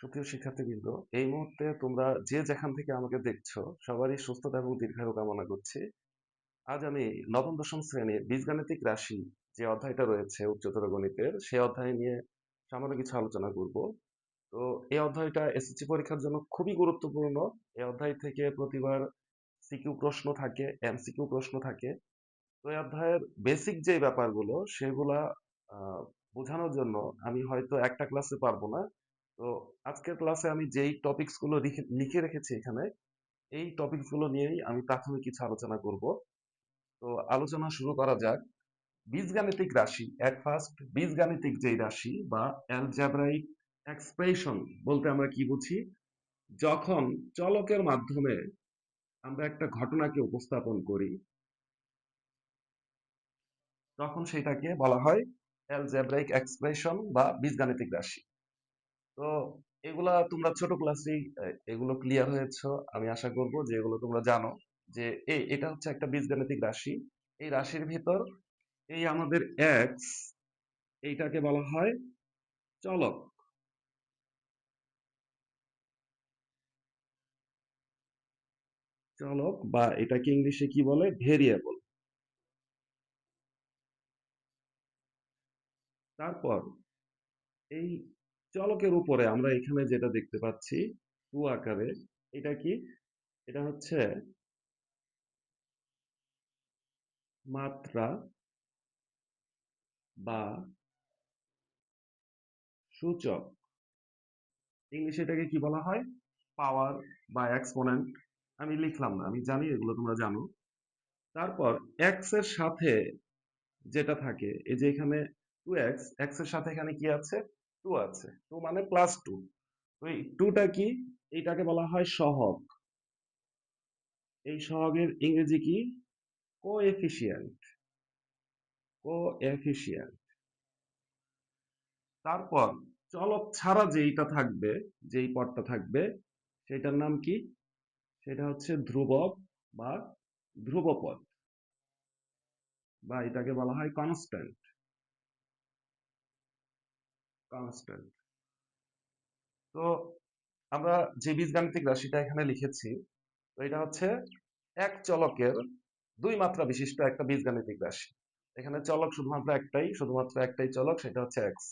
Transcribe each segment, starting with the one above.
সুপ্রিয় শিক্ষার্থীবৃন্দ, এই মুহূর্তে তোমরা যে যেখান থেকে আমাকে দেখছো সবারই সুস্থতা এবং দীর্ঘায়ু কামনা করছি। আজ আমি নবম দশম শ্রেণীর বীজগাণিতিক রাশি যে অধ্যায়টা রয়েছে উচ্চতর গণিতের সেই অধ্যায় নিয়ে সামান্য কিছু আলোচনা করব। তো এই অধ্যায়টা এসএসসি পরীক্ষার জন্য খুবই গুরুত্বপূর্ণ। এই অধ্যায় থেকে প্রতিবার সিকিউ প্রশ্ন থাকে, এমসিকিউ প্রশ্ন থাকে। তো এই অধ্যায়ের বেসিক যে ব্যাপারগুলো সেগুলা বোঝানোর জন্য আমি হয়তো একটা ক্লাসে পারবো না। তো আজকের ক্লাসে আমি যেই টপিকস গুলো লিখে রেখেছি এখানে, এই টপিকস গুলো নিয়েই আমি প্রাথমিক কিছু আলোচনা করব। তো আলোচনা শুরু করা যাক। বীজগাণিতিক রাশি, এট ফার্স্ট বীজগাণিতিক যেই রাশি বা অ্যালজেব্রাইক এক্সপ্রেশন বলতে আমরা কি বুঝি? যখন চলকের মাধ্যমে আমরা একটা ঘটনাকে উপস্থাপন করি, তখন সেটাকে বলা হয় অ্যালজেব্রাইক এক্সপ্রেশন বা বীজগাণিতিক রাশি। তো এগুলা তোমরা ছোট ক্লাসেই এগুলো ক্লিয়ার হয়েছো। আমি আশা করব যে এগুলো তোমরা জানো যে এটা হচ্ছে একটা বীজগাণিতিক রাশি। এই রাশির ভিতর এই আমাদের এক্স, এইটাকে বলা হয় চলক। চলক বা এটাকে ইংলিশে কি বলে, ভেরিয়েবল। তারপর এই চলকের উপরে আমরা এখানে যেটা দেখতে পাচ্ছি টু আকারে, এটা কি? এটা হচ্ছে মাত্রা বা সূচক। ইংলিশে এটাকে কি বলা হয়? পাওয়ার বা এক্সপোনেন্ট। আমি লিখলাম না, আমি জানি এগুলো তোমরা জানো। তারপর এক্স এর সাথে যেটা থাকে, এই যে এখানে টু এক্স, এক্স এর সাথে এখানে কি আছে? টু আছে, টু মানে প্লাস টু। তো এই টুটা কি? এইটাকে বলা হয় সহগ। এই সহগের ইংরেজি কি? কোএফিসিয়েন্ট। কোএফিসিয়েন্ট। তারপর চলক ছাড়া যেইটা থাকবে, যেই পদটা থাকবে, সেটার নাম কি? সেটা হচ্ছে ধ্রুবক বা ধ্রুবপদ, বা এটাকে বলা হয় কনস্ট্যান্ট। কনস্ট্যান্ট। তো আমরা যে বীজগাণিতিক রাশিটা এখানে লিখেছি, তো এটা হচ্ছে এক চলকের দুই মাত্রা বিশিষ্ট একটা বীজগাণিতিক রাশি। এখানে চলক শুধুমাত্র একটাই চলক, সেটা হচ্ছে এক্স।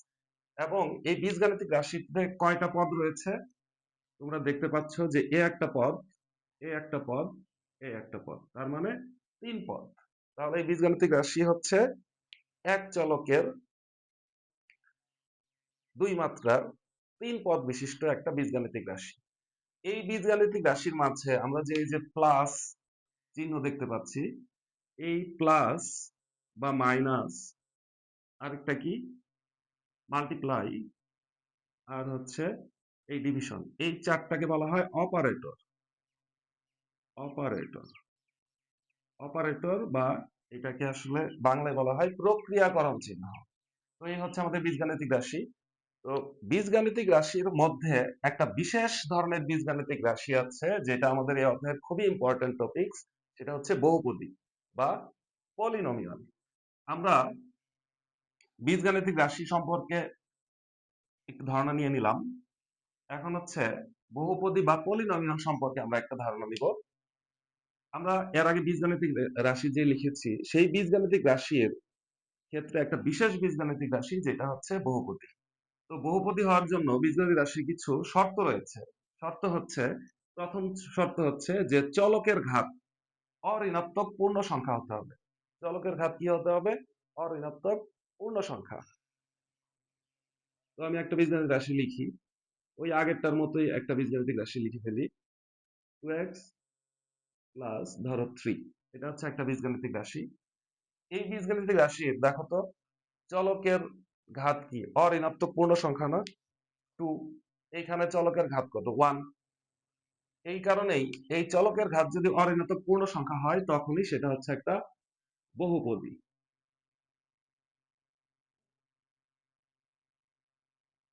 এবং এই বীজগাণিতিক রাশিতে কয়টা পদ রয়েছে? তোমরা দেখতে পাচ্ছ যে এ একটা পদ, এ একটা পদ, এ একটা পদ, তার মানে তিন পদ। তাহলে এই বীজগাণিতিক রাশি হচ্ছে এক চলকের দুই মাত্রার তিন পদ বিশিষ্ট একটা বীজগাণিতিক রাশি। এই বীজগাণিতিক রাশির মাঝে আমরা যে এই যে প্লাস চিহ্ন দেখতে পাচ্ছি, এই প্লাস বা মাইনাস, আরেকটা কি মাল্টিপ্লাই, আর হচ্ছে এই ডিভিশন, এই চারটাকে বলা হয় অপারেটর। অপারেটর। অপারেটর বা এটাকে আসলে বাংলায় বলা হয় প্রক্রিয়াকরণ চিহ্ন। তো এই হচ্ছে আমাদের বীজগাণিতিক রাশি। তো বীজগাণিতিক রাশির মধ্যে একটা বিশেষ ধরনের বীজগাণিতিক রাশি আছে যেটা আমাদের এই অধ্যায়ের খুবই ইম্পর্টেন্ট টপিকস। সেটা হচ্ছে বহুপদী বা পলিনোমিয়াল। আমরা বীজগাণিতিক রাশি সম্পর্কে একটু ধারণা নিয়ে নিলাম। এখন হচ্ছে বহুপদী বা পলিনোমিয়াল সম্পর্কে আমরা একটা ধারণা নিব। আমরা এর আগে বীজগাণিতিক রাশি যে লিখেছি, সেই বীজগাণিতিক রাশির ক্ষেত্রে একটা বিশেষ বীজগাণিতিক রাশি যেটা হচ্ছে বহুপদী। তো বহুপদী হওয়ার জন্য বীজগাণিতিক রাশির কিছু শর্ত রয়েছে। শর্ত হচ্ছে, প্রথম শর্ত হচ্ছে যে চলকের ঘাত অঋণাত্মক পূর্ণ সংখ্যা হতে হবে। চলকের ঘাত কি হতে হবে? অঋণাত্মক পূর্ণ সংখ্যা। তো আমি একটা বীজগাণিতিক রাশি লিখি, ওই আগেরটার মতোই একটা বীজগাণিতিক রাশি লিখে ফেলি। টু এক্স প্লাস ধরো থ্রি, এটা হচ্ছে একটা বীজগাণিতিক রাশি। এই বীজগাণিতিক রাশির দেখো তো, চলকের ঘাত কি? অঋণাত্মক পূর্ণ সংখ্যা না? টু। এইখানে চলকের ঘাত কত? ওয়ান। এই কারণেই এই চলকের ঘাত যদি অঋণাত্মক পূর্ণ সংখ্যা হয়, তখনই সেটা হচ্ছে একটা বহুপদী।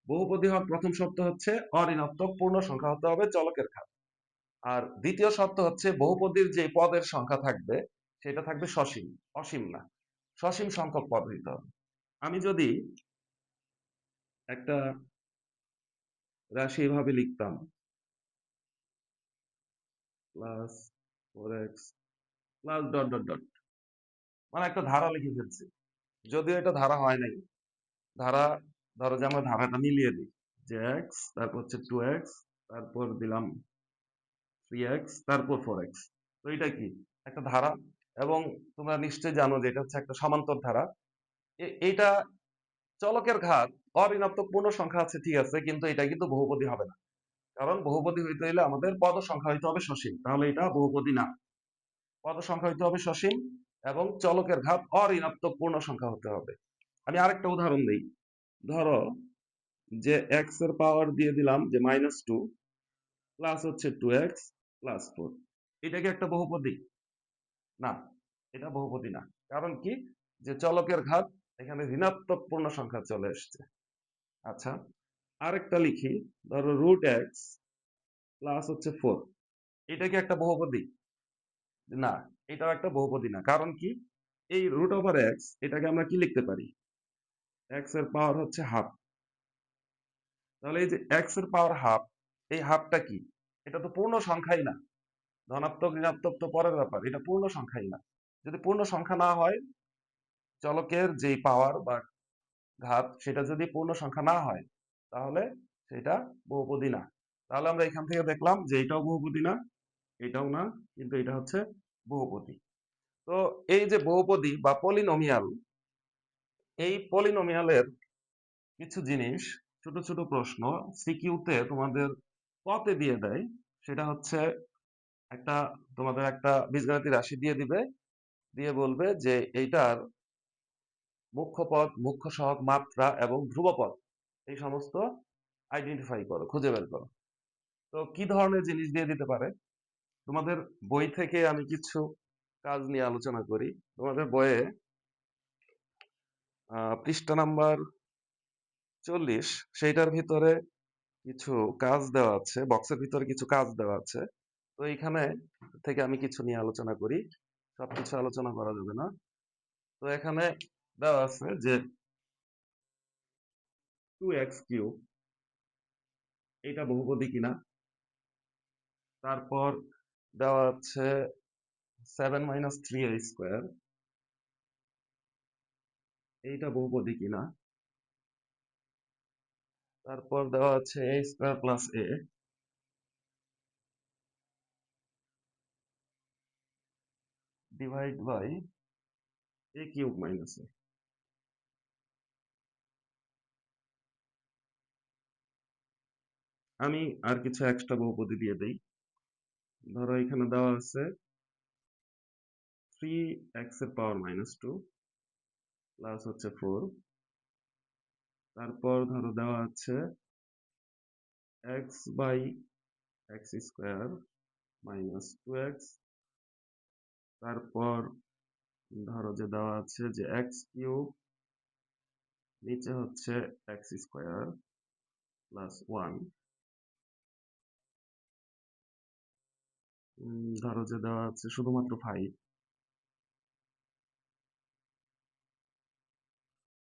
বহুপদী হওয়ার প্রথম শর্ত হচ্ছে অঋণাত্মক পূর্ণ সংখ্যা হতে হবে চলকের ঘাত। আর দ্বিতীয় শর্ত হচ্ছে বহুপদীর যে পদের সংখ্যা থাকবে সেটা থাকবে সসীম, অসীম না, সসীম সংখ্যক পদ হইতে হবে। আমি যদি একটা রাশি এইভাবে লিখতাম, plus 4x plus dot dot dot, মানে একটা ধারা লিখে ফেলছি। যদিও এটা ধারা হয় নাই। ধারা, ধরো যে আমরা ধারাটা মিলিয়ে দিই, যে এক্স, তারপর হচ্ছে 2x, তারপর দিলাম 3x, তারপর 4x। তো এটা কি একটা ধারা, এবং তোমরা নিশ্চয়ই জানো যে এটা হচ্ছে একটা সমান্তর ধারা। এইটা চলকের ঘাত অঋণাত্মক পূর্ণ সংখ্যা আছে, ঠিক আছে, কিন্তু এটা কিন্তু বহুপদী হবে না। কারণ বহুপদী হইতে হইলে আমাদের পদ সংখ্যা হইতে হবে সসীম, তাহলে এটা বহুপদী না। পদ সংখ্যা হইতে হবে সসীম এবং চলকের ঘাত অঋণাত্মক পূর্ণ সংখ্যা হতে হবে। আমি আরেকটা উদাহরণ দিই। ধরো যে এক্স এর পাওয়ার দিয়ে দিলাম যে -2 প্লাস হচ্ছে 2x প্লাস 4। এটা কি একটা বহুপদী? না, এটা বহুপদী না। কারণ কি, যে চলকের ঘাত এখানে ঋণাত্মক পূর্ণ সংখ্যা চলে এসছে। আচ্ছা, আরেকটা লিখি, ধরো √x প্লাস হচ্ছে 4। এটা কি একটা বহুপদী? না, এটাও একটা বহুপদী না। কারণ কি, এই √x এটাকে আমরা কি লিখতে পারি, x এর পাওয়ার হচ্ছে হাফ। তাহলে এই যে x এর পাওয়ার হাফ, এই হাফটা কি, এটা তো পূর্ণ সংখ্যাই না। ধনাত্মক ঋণাত্মক তো পরের ব্যাপার, এটা পূর্ণ সংখ্যাই না। যদি পূর্ণ সংখ্যা না হয়, চলকের যেই পাওয়ার বা ঘাত সেটা যদি পূর্ণ সংখ্যা না হয়, তাহলে সেটা বহুপদী না। তাহলে আমরা এখান থেকে দেখলাম যে এটাও বহুপদী না, এটাও না, কিন্তু এটা হচ্ছে বহুপদী। তো এই যে বহুপদী বা পলিনোমিয়াল, এই পলিনোমিয়ালের কিছু জিনিস, ছোট ছোট প্রশ্ন সিকিউতে তোমাদের কতে দিয়ে দেয়। সেটা হচ্ছে একটা, তোমাদের একটা বীজগাণিতিক রাশি দিয়ে দিবে, দিয়ে বলবে যে এইটার মুখ্য পদ, মুখ্য সহগ, মাত্রা এবং ধ্রুবপদ, এই সমস্ত আইডেন্টিফাই করো, খুঁজে বের করো। তো কি ধরনের জিনিস দিয়ে দিতে পারে, তোমাদের বই থেকে আমি কিছু কাজ নিয়ে আলোচনা করি। তোমাদের বইয়ে পৃষ্ঠা নাম্বার 40, সেইটার ভিতরে কিছু কাজ দেওয়া আছে, বক্সের ভিতরে কিছু কাজ দেওয়া আছে। তো এইখানে থেকে আমি কিছু নিয়ে আলোচনা করি, সবকিছু আলোচনা করা যাবে না। তো এখানে দেওয়া আছে যে 2x³ এটা বহুপদী কিনা। তারপর দেওয়া আছে 7 - 3a² এইটা বহুপদী কিনা। তারপর দেওয়া আছে a² + a divide by a³ - a। আমি আর কিছু এক্সট্রা বহুপদী দিয়ে দেই। ধরো এখানে দেওয়া আছে 3x⁻² প্লাস হচ্ছে 4। তারপর ধরো দেওয়া আছে x/x² - 2x। তারপর ধরো যে দেওয়া আছে যে x³ নিচে হচ্ছে x² + 1। ধরো যে দেওয়া আছে শুধুমাত্র 5।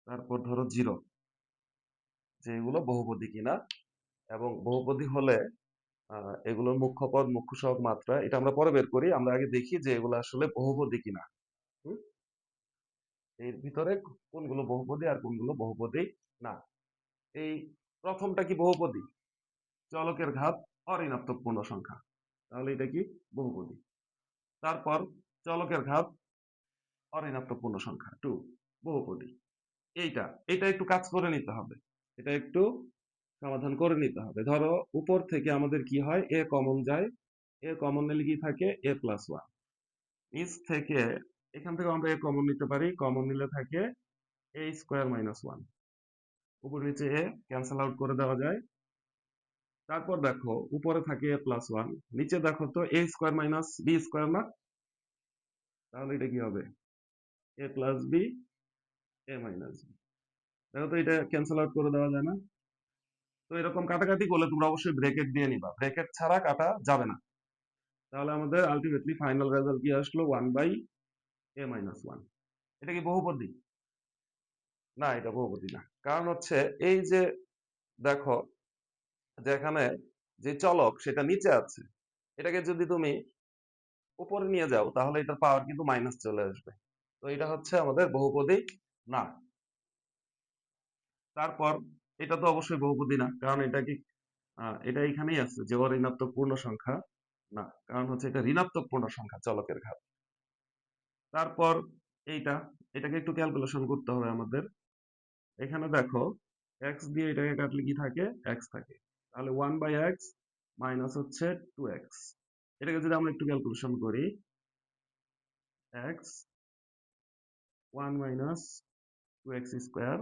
তারপর ধরো 0, যে এগুলো বহুপদী কিনা, এবং বহুপদী হলে এগুলোর মুখ্য পদ, মুখ্য সহগ, মাত্রা এটা আমরা পরে বের করি। আমরা আগে দেখি যে এগুলো আসলে বহুপদী কিনা। হুম? এর ভিতরে কোনগুলো বহুপদী আর কোনগুলো বহুপদী না। এই প্রথমটা কি বহুপদী? চলকের ঘাত অঋণাত্মক পূর্ণ সংখ্যা, তাহলে এটা কি বহুপদী। তারপর চলকের ঘাত অঋণাত্মক পূর্ণ সংখ্যা 2, বহুপদী। এইটা এটা একটু কাজ করে নিতে হবে, এটা একটু সমাধান করে নিতে হবে। ধরো উপর থেকে আমাদের কি হয়, এ কমন যায়, এ কমন নিলে কি থাকে a+1। নিচ থেকে, এখান থেকে আমরা এ কমন নিতে পারি, কমন নিলে থাকে a² - 1। উপর নিচে এ ক্যান্সেল আউট করে দেওয়া যায়। তারপর দেখো উপরে থাকে a+1, নিচে দেখো তো a² - b² না, তাহলে এটা কি হবে a+b a-b। দেখো তো এটা ক্যান্সেল আউট করে দেওয়া যায় না। তো এরকম কাটাকাটি করলে তোমরা অবশ্যই ব্রেকেট দিয়ে নিবা, ব্রেকেট ছাড়া কাটা যাবে না। তাহলে আমাদের আলটিমেটলি ফাইনাল রেজাল্ট কি আসলো, 1/a-1। এটা কি বহুপদী? না, এটা বহুপদী না। কারণ হচ্ছে এই যে দেখো যে এখানে যে চলক সেটা নিচে আছে, এটাকে যদি তুমি উপরে নিয়ে যাও তাহলে এটার পাওয়ার কিন্তু মাইনাস চলে আসবে। তো এটা হচ্ছে আমাদের বহুপদী না। তারপর এটা তো অবশ্যই বহুপদী না, কারণ এটা কি এটা এখানেই আছে যে অঋণাত্মক পূর্ণ সংখ্যা না, কারণ হচ্ছে এটা ঋণাত্মক পূর্ণ সংখ্যা চলকের ঘাত। তারপর এইটা, এটাকে একটু ক্যালকুলেশন করতে হবে আমাদের। এখানে দেখো এক্স দিয়ে এটাকে কাটলে কি থাকে, এক্স থাকে। তাহলে 1/x মাইনাস হচ্ছে 2x। এটাকে যদি আমরা একটু ক্যালকুলেশন করি, এক্স 1 মাইনাস 2x স্কোয়ার।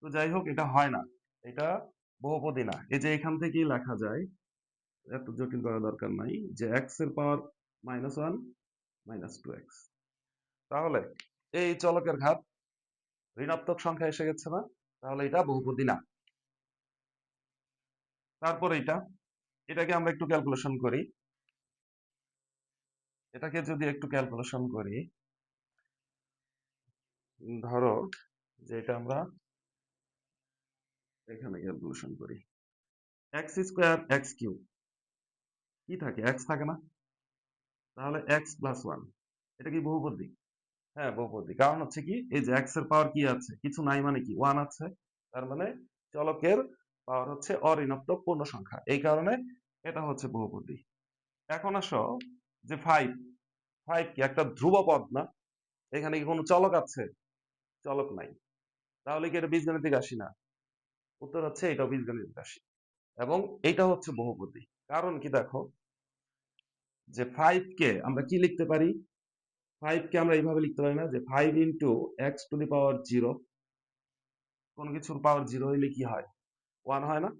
তো যাই হোক, এটা হয় না, এটা বহুপদী না। এই যে এখান থেকেই লেখা যায়, এত জটিল করার দরকার নাই, যে এক্স এর পাওয়ার -1 মাইনাস 2x। তাহলে এই চলকের ঘাত ঋণাত্মক সংখ্যা এসে গেছে না, তাহলে এটা বহুপদী না। তারপর এটাকে আমরা একটু ক্যালকুলেশন করি। এটাকে যদি একটু ক্যালকুলেশন করি, ধরো যে এটা আমরা এখানে ক্যালকুলেশন করি, এক্স স্কোয়ার এক্স কিউব কি থাকে, এক্স থাকে না, তাহলে এক্স প্লাস 1, এটা কি বহুপদী? হ্যাঁ বহুপদী। কারণ হচ্ছে কি, এই যে এক্স এর পাওয়ার কি আছে, কিছু নাই মানে কি 1 আছে, তার মানে চলকের পাওয়ার হচ্ছে অঋণাত্মক পূর্ণ সংখ্যা, এই কারণে এটা হচ্ছে বহুপদী। এখন আসো যে 5, 5 কি একটা ধ্রুব পদ না? এখানে কি কোনো চলক আছে? চলক নাই। তাহলে কি এটা বীজগাণিতিক রাশি না? উত্তর হচ্ছে এটাও বীজগাণিতিক রাশি, এবং এটা হচ্ছে বহুপদী। কারণ কি দেখো, যে 5 কে আমরা কি লিখতে পারি, 5 কে আমরা এইভাবে লিখতে পারি না যে 5 ইন্টু এক্স টু দি পাওয়ার 0। কোন কিছুর পাওয়ার 0 হইলে কি হয়, 1 হয় না?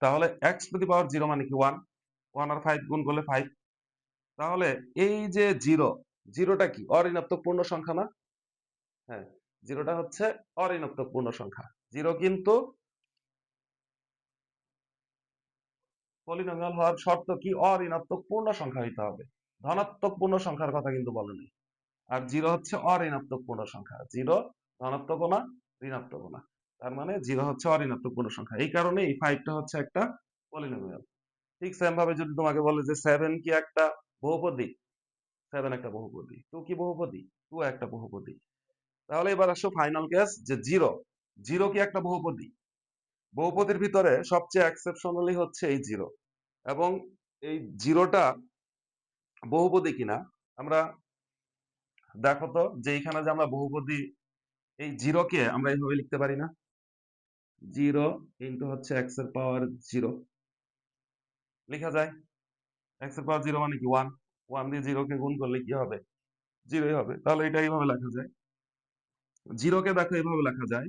তাহলে এক্স টু দি পাওয়ার 0 মানে কি 1, 1 আর 5 গুণ করলে 5। তাহলে এই যে 0, জিরোটা কি অঋণাত্মক পূর্ণ সংখ্যা না? হ্যাঁ, জিরোটা হচ্ছে অঋণাত্মক পূর্ণ সংখ্যা। জিরো কিন্তু পলিনোমিয়াল হওয়ার শর্ত কি, অঋণাত্মক পূর্ণ সংখ্যা হইতে হবে, ধনাত্মক পূর্ণ সংখ্যার কথা কিন্তু বলেনি। আর জিরো হচ্ছে অঋণাত্মক পূর্ণ সংখ্যা, জিরো ধনাত্মকও না ঋণাত্মকও না, তার মানে জিরো হচ্ছে অঋণাত্মক পূর্ণ সংখ্যা। এই কারণে এই 5টা হচ্ছে একটা পলিনোমিয়াল। ঠিক সেম ভাবে যদি তোমাকে বলে যে 7 কি একটা বহুপদী, 7 একটা বহুপদী। 2 কি বহুপদী, 2 একটা বহুপদী। তাহলে এবার আসো ফাইনাল কেস, যে জিরো, জিরো কি একটা বহুপদী? বহুপদীর ভিতরে সবচেয়ে এক্সেপশনালি হচ্ছে এই জিরো, এবং এই জিরোটা বহুপদী কিনা আমরা দেখো তো, যে এইখানে যে আমরা বহুপদী, এই জিরোকে আমরা এইভাবে লিখতে পারি না, জিরো ইন্টু হচ্ছে এক্স এর পাওয়ার 0 লেখা যায়। এক্স এর পাওয়ার 0 মানে কি 1, 1 দিয়ে জিরোকে গুণ করলে কি হবে, জিরোই হবে। তাহলে এটা এইভাবে লেখা যায়। জিরোকে দেখো এইভাবে লেখা যায়,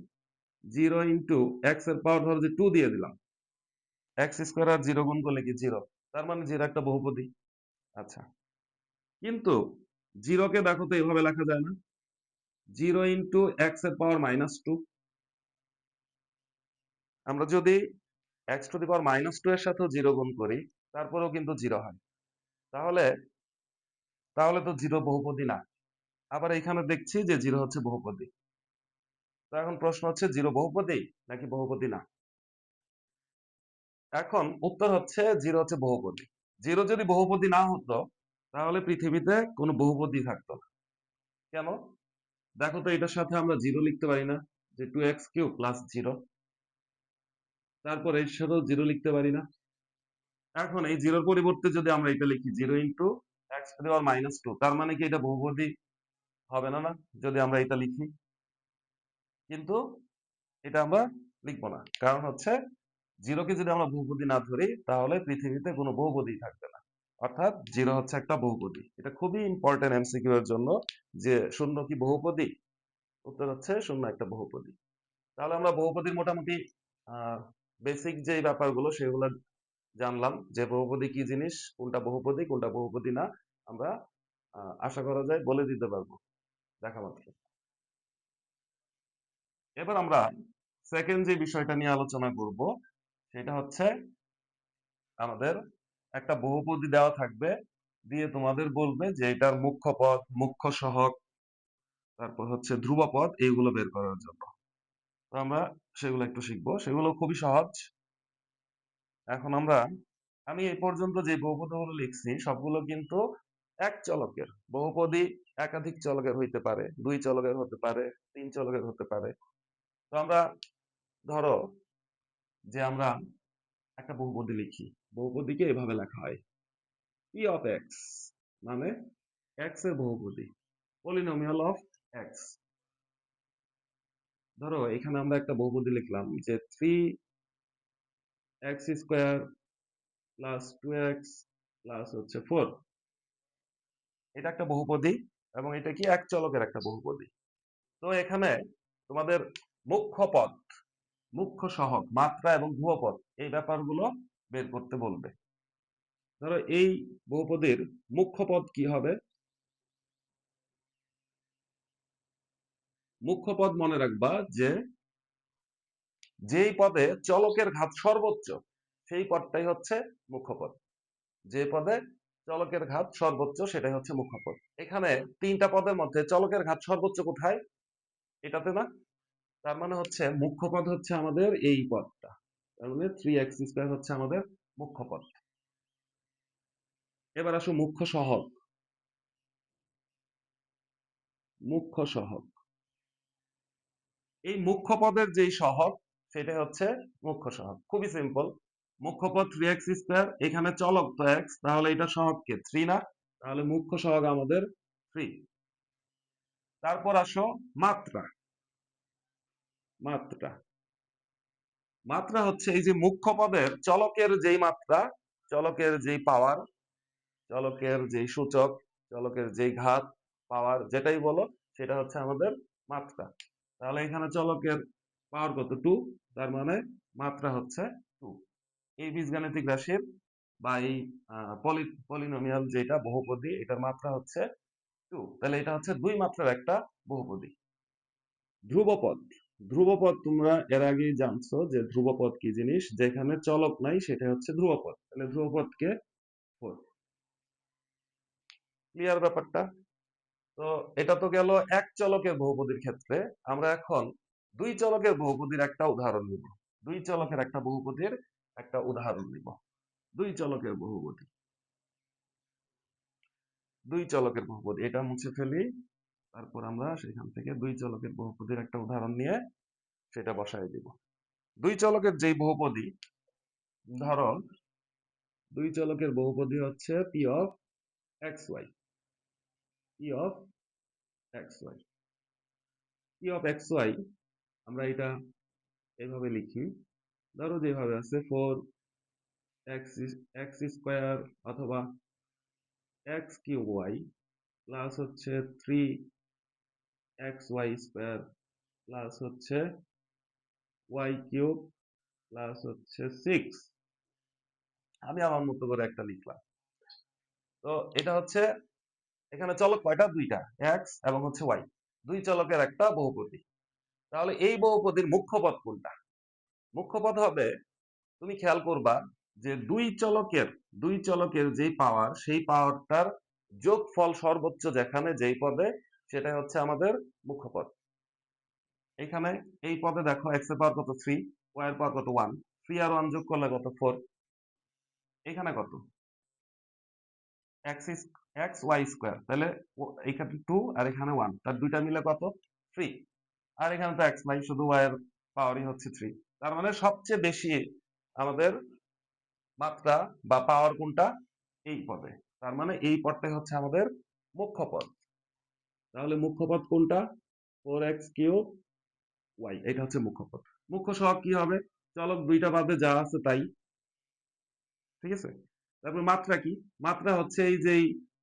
0 ইন্টু এক্স এর পাওয়ার ধরো যে 2 দিয়ে দিলাম, এক্স স্কোয়ার আর 0 গুণ করলে কি 0, তার মানে জিরো একটা বহুপদী। আচ্ছা, কিন্তু জিরোকে দেখো তো এইভাবে লেখা যায় না, 0 ইন্টু এক্স এর পাওয়ার -2। আমরা যদি এক্স টু দি পাওয়ার -2 এর সাথেও 0 গুণ করি, তারপরেও কিন্তু 0 হয়। তাহলে তাহলে তো 0 বহুপদী না। আবার এখানে দেখছি যে 0 হচ্ছে বহুপদী। তো এখন প্রশ্ন হচ্ছে 0 বহুপদী নাকি বহুপদী না? এখন উত্তর হচ্ছে 0 হচ্ছে বহুপদী। 0 যদি বহুপদী না হতো, তাহলে পৃথিবীতে কোনো বহুপদী থাকতো না। কেন? দেখো তো, এটার সাথে আমরা 0 লিখতে পারি না, যে 2x³ প্লাস 0। তারপর এর সাথেও 0 লিখতে পারি না। এখন এই 0 এর পরিবর্তে যদি আমরা এটা লিখি 0 ইন্টু এক্স টু দি পাওয়ার -2, তার মানে কি এটা বহুপদী হবে না? না, যদি আমরা এটা লিখি, কিন্তু এটা আমরা লিখবো না, কারণ হচ্ছে 0 কে যদি আমরা বহুপদী না ধরি, তাহলে পৃথিবীতে কোনো বহুপদী থাকবে না। অর্থাৎ 0 হচ্ছে একটা বহুপদী। এটা খুবই ইম্পর্টেন্ট এমসিকিউ এর জন্য, যে শূন্য কি বহুপদী? উত্তর হচ্ছে শূন্য একটা বহুপদী। তাহলে আমরা বহুপদীর মোটামুটি বেসিক যে ব্যাপারগুলো সেগুলো জানলাম, যে বহুপদী কি জিনিস, কোনটা বহুপদী কোনটা বহুপদী না, আমরা আশা করা যায় বলে দিতে পারবো দেখা মাত্র। এবার আমরা সেকেন্ড যে বিষয়টা নিয়ে আলোচনা করব, সেটা হচ্ছে আমাদের একটা বহুপদী দেওয়া থাকবে, দিয়ে তোমাদের বলবে যে এটার মুখ্য পদ, মুখ্য সহগ, তারপর হচ্ছে ধ্রুব পদ, এইগুলো বের করার জন্য। তো আমরা সেগুলো একটু শিখবো, সেগুলো খুবই সহজ। এখন আমি এই পর্যন্ত যে বহুপদীগুলো লিখছি সবগুলো কিন্তু এক চলকের। বহুপদী একাধিক চলকের হইতে পারে, দুই চলকের হতে পারে, তিন চলকের হতে পারে। তো ধরো আমরা একটা বহুপদী লিখি। বহুপদীকে এভাবে লেখা হয় পি অফ এক্স, মানে এক্স এর বহুপদী, পলিনোমিয়াল অফ এক্স। ধরো এখানে আমরা একটা বহুপদী লিখলাম যে 3x² প্লাস 2x প্লাস হচ্ছে 4। এটা একটা বহুপদী এবং এটা কি এক চলকের একটা বহুপদী। তো এখানে তোমাদের মুখ্য পদ, মুখ্য সহগ, মাত্রা এবং ধ্রুবপদ এই ব্যাপারগুলো বের করতে বলবে। ধরো এই বহুপদীর মুখ্য পদ কি হবে? মুখ্য পদ মনে রাখবা যে যেই পদে চলকের ঘাত সর্বোচ্চ সেই পদটাই হচ্ছে মুখ্য পদ। যে পদে চলকের ঘাত সর্বোচ্চ সেটাই হচ্ছে মুখ্য পদ। এখানে তিনটা পদের মধ্যে চলকের ঘাত সর্বোচ্চ কোথায়? এটাতে না। তার মানে হচ্ছে মুখ্য পদ হচ্ছে আমাদের এই পদটা। তার মানে 3x² হচ্ছে আমাদের মুখ্য পদ। এবার আসো মুখ্য সহগ। মুখ্য সহগ, এই মুখ্য পদের যেই সহগ সেটাই হচ্ছে মুখ্য সহগ। খুবই সিম্পল। মুখ্য পদ 3x², এখানে চলক তো x, তাহলে এটা সহগ কে 3 না? তাহলে মুখ্য সহগ আমাদের 3। তারপর আসো মাত্রা। মাত্রা মাত্রা হচ্ছে এই যে মুখ্য পদের চলকের যেই মাত্রা, চলকের যেই পাওয়ার, চলকের যেই সূচক, চলকের যেই ঘাত, পাওয়ার যেটাই বলো সেটা হচ্ছে আমাদের মাত্রা। তাহলে এখানে চলকের পাওয়ার কত? 2, তার মানে মাত্রা হচ্ছে 2। এই বীজগাণিতিক রাশির বা এই পলিনোমিয়াল যেটা বহুপদী, এটার মাত্রা হচ্ছে 2। তাহলে এটা হচ্ছে দুই মাত্রার একটা বহুপদী। ধ্রুবপদ। ধ্রুবপদ তোমরা এর আগেই জানছো যে ধ্রুবপদ কি জিনিস। যেখানে চলক নাই সেটা হচ্ছে ধ্রুবপদ। তাহলে ধ্রুবপদকে 4। ক্লিয়ার ব্যাপারটা? তো এটা তো গেল এক চলকের বহুপদীর ক্ষেত্রে। আমরা এখন দুই চলকের বহুপদীর একটা উদাহরণ নিব। দুই চলকের একটা বহুপদীর একটা উদাহরণ নিব। দুই চলকের বহুপদী, দুই চলকের বহুপদী এটা মুছে ফেলি। তারপর আমরা সেখান থেকে দুই চলকের বহুপদীর একটা উদাহরণ নিয়ে সেটা বসায় দিব। দুই চলকের যেই বহুপদী, ধরো দুই চলকের বহুপদী হচ্ছে P of x Y. P of x Y, P of x Y আমরা এটা এইভাবে লিখি। ধরো যেভাবে আছে 4x² অথবা x³ প্লাস হচ্ছে 3xy² প্লাস হচ্ছে y³ প্লাস হচ্ছে 6। আমি আমার মতো করে একটা লিখলাম। তো এটা হচ্ছে, এখানে চলক কয়টা? দুইটা, এক্স এবং হচ্ছে ওয়াই। দুই চলকের একটা বহুপদী। তাহলে এই বহুপদীর মুখ্য পদ কোনটা? মুখ্য পদ হবে, তুমি খেয়াল করবা যে দুই চলকের যেই পাওয়ার সেই পাওয়ারটার যোগফল সর্বোচ্চ যেখানে যেই পদে সেটাই হচ্ছে আমাদের মুখ্য পদ। এখানে এই পদে দেখো এক্স এর পাওয়ার কত? 3, ওয়াই এর পাওয়ার কত? 1। 3 আর 1 যোগ করলে কত? 4। এখানে কত? এক্স এক্স ওয়াই স্কোয়ার, তাহলে এখানে 2 আর এখানে 1, তার দুইটা মিলে কত? 3। আর এখানে তো এক্স নাই, শুধু ওয়াই এর পাওয়ারই হচ্ছে 3। তার মানে সবচেয়ে বেশি আমাদের মাত্রা বা পাওয়ার কোনটা? এই পদে। তার মানে এই পদটাই হচ্ছে আমাদের মুখ্য পদ। তাহলে মুখ্য পদ কোনটা? 4x³ ওয়াই, এটা হচ্ছে মুখ্য পদ। মুখ্য সহগ কি হবে? চলক দুইটা বাদে যা আছে তাই। ঠিক আছে? তারপর মাত্রা কি? মাত্রা হচ্ছে এই যে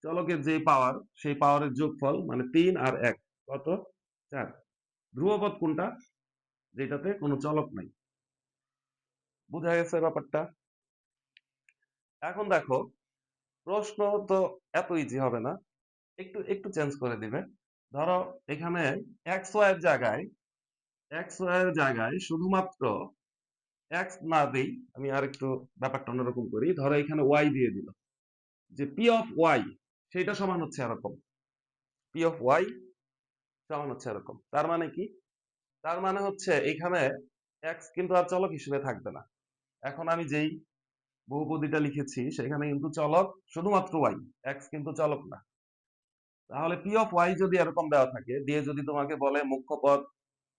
চলকের যে পাওয়ার সেই পাওয়ারের যোগফল, মানে 3 আর 1 কত? 4। ধ্রুবপদ কোনটা? যেটাতে কোনো চলক নাই। বুঝা গেছে ব্যাপারটা? এখন দেখো, প্রশ্ন তো এত ইজি হবে না, একটু একটু চেঞ্জ করে দিবে। ধরো এখানে এক্স ওয়াই এর জায়গায়, শুধুমাত্র এক্স না দেই, আমি আর একটু ব্যাপারটা অন্যরকম করি। ধরো এখানে ওয়াই দিয়ে দিল, যে পি অফ ওয়াই সেটা সমান হচ্ছে এরকম। পি অফ ওয়াই সমান হচ্ছে এরকম। তার মানে কি? তার মানে হচ্ছে এখানে এক্স কিন্তু আর চলক হিসেবে থাকবে না। এখন আমি যেই বহুপদীটা লিখেছি সেখানে কিন্তু চলক শুধুমাত্র ওয়াই, এক্স কিন্তু চলক না। তাহলে পি অফ ওয়াই যদি এরকম দেওয়া থাকে, দিয়ে যদি তোমাকে বলে মুখ্য পদ,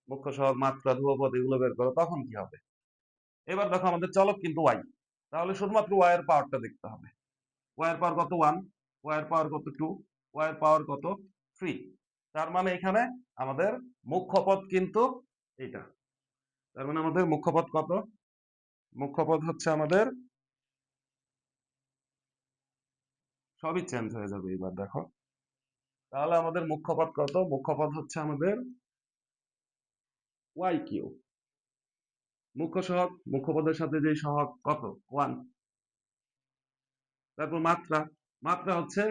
মুখ্য সহগ, মাত্রা, ধ্রুবপদ এগুলো বের করো, তখন কি হবে? এবার দেখো আমাদের চলক কিন্তু ওয়াই, তাহলে শুধুমাত্র ওয়াই এর পাওয়ারটা দেখতে হবে। ওয়াই এর পাওয়ার কত? 1, ওয়াই এর পাওয়ার কত? 2, ওয়াই এর পাওয়ার কত? 3। তার মানে এখানে আমাদের মুখ্য পদ কিন্তু এটা। তার মানে আমাদের মুখ্য পদ কত? মুখ্য পদ হচ্ছে আমাদের, সবই চেঞ্জ হয়ে যাবে এবার দেখো। তাহলে আমাদের মুখ্য পদ কত? মুখ্য পদ হচ্ছে আমাদের ওয়াই কিউ। মুখ্য সহগ, মুখ্য পদের সাথে যে সহগ কত? 1। তারপর মাত্রা, মাত্রা হচ্ছে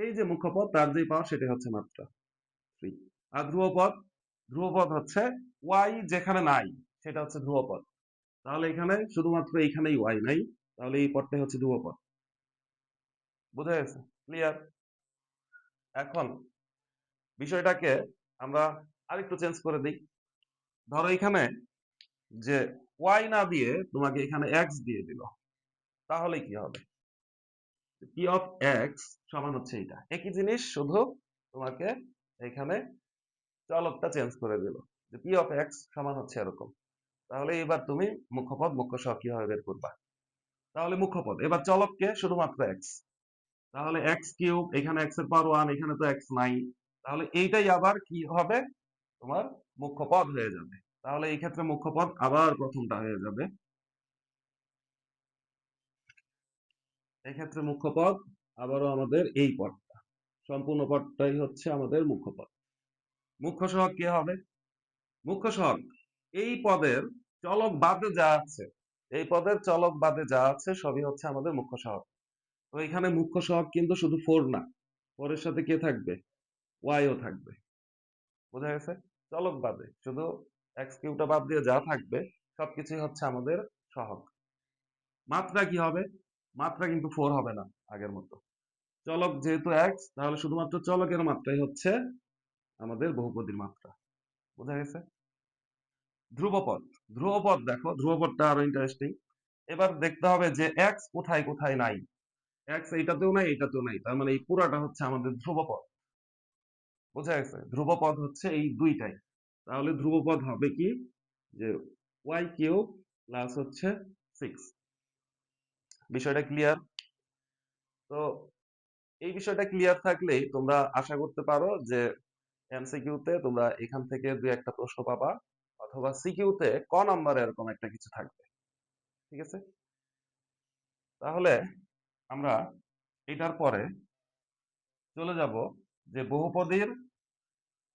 এই যে মুখ্য পদ তার যে পাওয়ার সেটা হচ্ছে মাত্রা 3। আর ধ্রুবপদ, ধ্রুবপদ হচ্ছে ওয়াই যেখানে নাই সেটা হচ্ছে ধ্রুবপদ। তাহলে এখানে শুধুমাত্র এইখানেই ওয়াই নাই, তাহলে এই পদটাই হচ্ছে ধ্রুবপদ। বুঝা গেছে? ক্লিয়ার? এখন বিষয়টাকে আমরা আরেকটু চেঞ্জ করে দিই। ধরো এখানে যে ওয়াই না দিয়ে তোমাকে এখানে এক্স দিয়ে দিল, তাহলে কি হবে? পি অফ এক্স সমান হচ্ছে এটা, একই জিনিস, শুধু তোমাকে এখানে চলকটা চেঞ্জ করে দিল, যে পি অফ এক্স সমান হচ্ছে এরকম। তাহলে এবার তুমি মুখ্যপদ মুখ্য সহগ কিভাবে বের করবা? তাহলে মুখ্যপদ, এবার চলককে শুধুমাত্র এক্স, তাহলে এক্স কিউব, এখানে এক্স এর পাওয়ার 1, এখানে তো এক্স নাই, তাহলে এইটাই আবার কি হবে? তোমার মুখ্য পদ হয়ে যাবে। তাহলে এই ক্ষেত্রে মুখ্য পদ আবার প্রথমটা হয়ে যাবে। এই ক্ষেত্রে মুখ্য পদ আবারও আমাদের এই পদটা, সম্পূর্ণ পদটাই হচ্ছে আমাদের মুখ্য পদ। মুখ্য সহগ কি হবে? মুখ্য সহগ এই পদের চলক বাদে যা আছে, এই পদের চলক বাদে যা আছে সবই হচ্ছে আমাদের মুখ্য সহগ। তো এখানে মুখ্য সহগ কিন্তু শুধু 4 না, 4 এর সাথে কে থাকবে? ওয়াইও থাকবে। বোঝা গেছে? চলক বাদে শুধু এক্স কিউবটা বাদ দিয়ে যা থাকবে সবকিছুই হচ্ছে আমাদের সহগ। মাত্রা কি হবে? মাত্রা কিন্তু 4 হবে না আগের মতো। চলক যেহেতু এক্স, তাহলে শুধুমাত্র চলকের মাত্রাই হচ্ছে আমাদের বহুপদীর মাত্রা। বোঝা গেছে? ধ্রুবপদ, ধ্রুবপদ দেখো, ধ্রুবপদটা আরো ইন্টারেস্টিং। এবার দেখতে হবে যে এক্স কোথায় কোথায় নাই। এক্স এইটাতেও নাই, এইটাতেও নাই, তার মানে এই পুরাটা হচ্ছে আমাদের ধ্রুবপদ। বোঝা গেছে? ধ্রুবপদ হচ্ছে এই দুইটাই। তাহলে ধ্রুবপদ হবে কি? যে ওয়াই কিউব প্লাস হচ্ছে 6। বিষয়টা ক্লিয়ার? তো এই বিষয়টা ক্লিয়ার থাকলেই তোমরা আশা করতে পারো যে এমসিকিউতে তোমরা এখান থেকে দুই একটা প্রশ্ন পাবা, অথবা সিকিউতে ক নাম্বারে এরকম একটা কিছু থাকবে। ঠিক আছে? তাহলে আমরা এটার পরে চলে যাব যে বহুপদীর